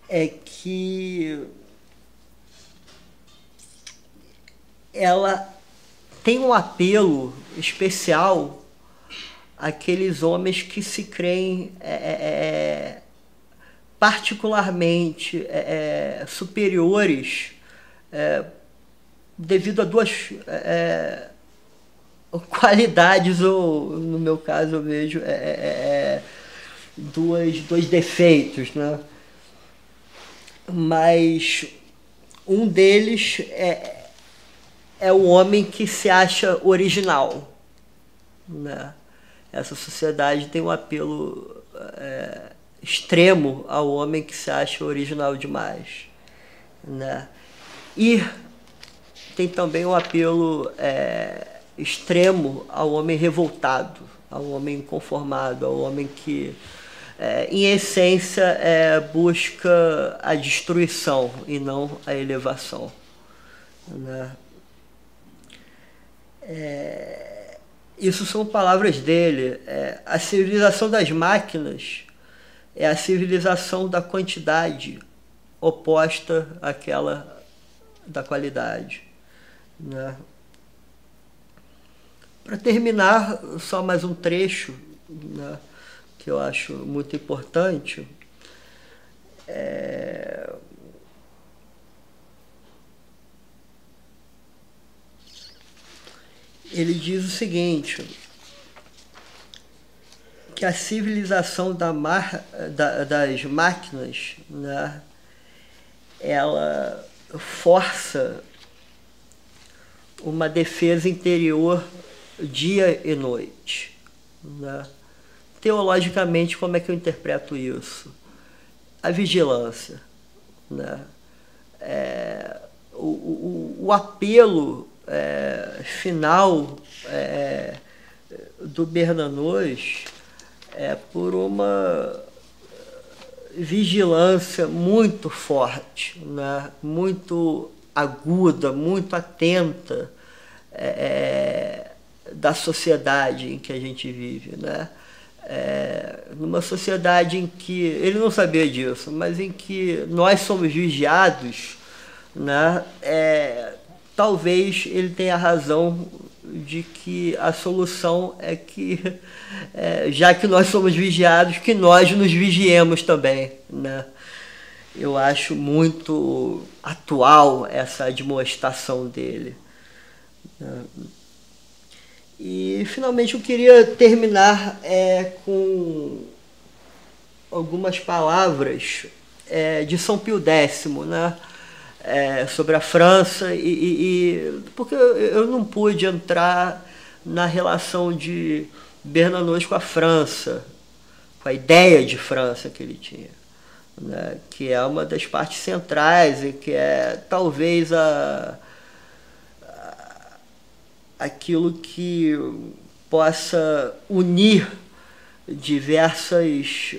é que ela tem um apelo especial àqueles homens que se creem particularmente superiores devido a duas qualidades, ou, no meu caso, eu vejo dois defeitos, né? Mas um deles é é o homem que se acha original, né? Essa sociedade tem um apelo extremo ao homem que se acha original demais, né? E tem também um apelo extremo ao homem revoltado, ao homem inconformado, ao homem que, em essência, busca a destruição e não a elevação, né? Isso são palavras dele. A civilização das máquinas é a civilização da quantidade oposta àquela da qualidade, né? Para terminar, só mais um trecho, né, que eu acho muito importante. Ele diz o seguinte, que a civilização das máquinas, né, ela força uma defesa interior dia e noite, né? Teologicamente, como é que eu interpreto isso? A vigilância, né? O apelo final do Bernanos por uma vigilância muito forte, né? Muito aguda, muito atenta da sociedade em que a gente vive, né? Numa sociedade em que, ele não sabia disso, mas em que nós somos vigiados, né? Talvez ele tenha razão de que a solução é que, já que nós somos vigiados, que nós nos vigiemos também, né? Eu acho muito atual essa admoestação dele, né? E, finalmente, eu queria terminar com algumas palavras de São Pio X, né? Sobre a França, porque eu não pude entrar na relação de Bernanos com a França, com a ideia de França que ele tinha, né? Que é uma das partes centrais e que é talvez aquilo que possa unir diversas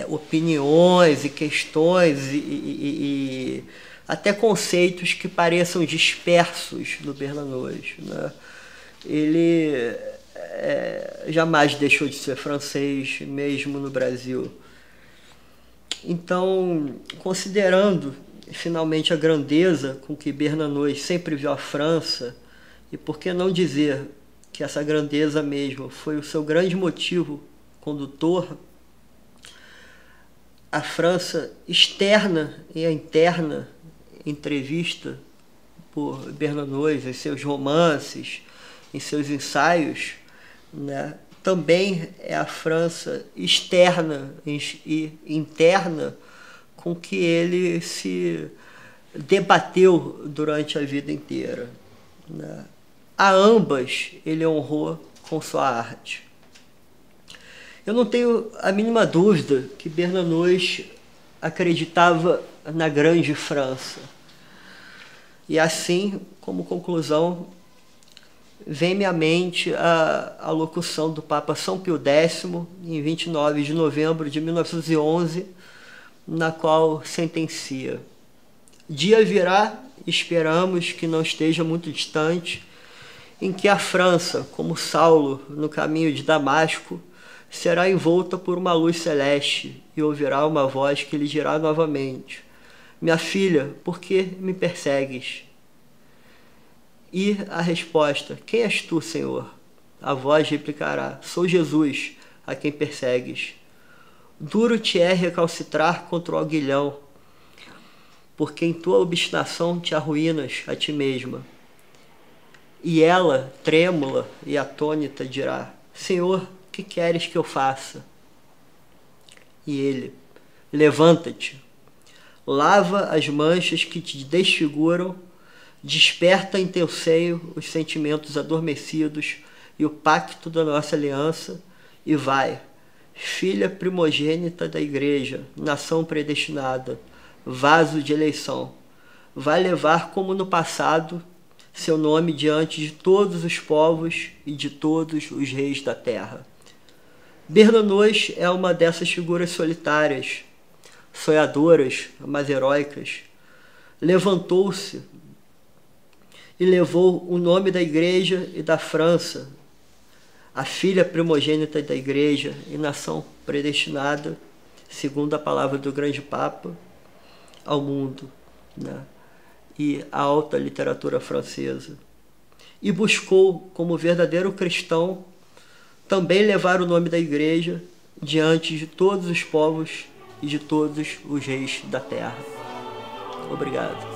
opiniões e questões e até conceitos que pareçam dispersos no Bernanos, né? Ele jamais deixou de ser francês, mesmo no Brasil. Então, considerando finalmente a grandeza com que Bernanos sempre viu a França, e por que não dizer que essa grandeza mesmo foi o seu grande motivo condutor, a França externa e a interna, entrevista por Bernanos em seus romances, em seus ensaios, né, também é a França externa e interna com que ele se debateu durante a vida inteira, né? A ambas ele honrou com sua arte. Eu não tenho a mínima dúvida que Bernanos acreditava na grande França. E assim, como conclusão, vem-me à mente a locução do Papa São Pio X, em 29 de novembro de 1911, na qual sentencia: dia virá, esperamos que não esteja muito distante, em que a França, como Saulo no caminho de Damasco, será envolta por uma luz celeste e ouvirá uma voz que lhe dirá novamente: minha filha, por que me persegues? E a resposta: quem és tu, Senhor? A voz replicará: sou Jesus, a quem persegues. Duro te é recalcitrar contra o aguilhão, porque em tua obstinação te arruínas a ti mesma. E ela, trêmula e atônita, dirá: Senhor, que queres que eu faça? E ele: levanta-te, lava as manchas que te desfiguram desperta em teu seio os sentimentos adormecidos e o pacto da nossa aliança, e vai, filha primogênita da igreja, nação predestinada, vaso de eleição, vai levar como no passado seu nome diante de todos os povos e de todos os reis da terra. Bernanos é uma dessas figuras solitárias, sonhadoras, mas heróicas. Levantou-se e levou o nome da igreja e da França, a filha primogênita da igreja e nação predestinada, segundo a palavra do grande Papa, ao mundo, né? E a alta literatura francesa. E buscou, como verdadeiro cristão, também levar o nome da igreja diante de todos os povos e de todos os reis da terra. Obrigado.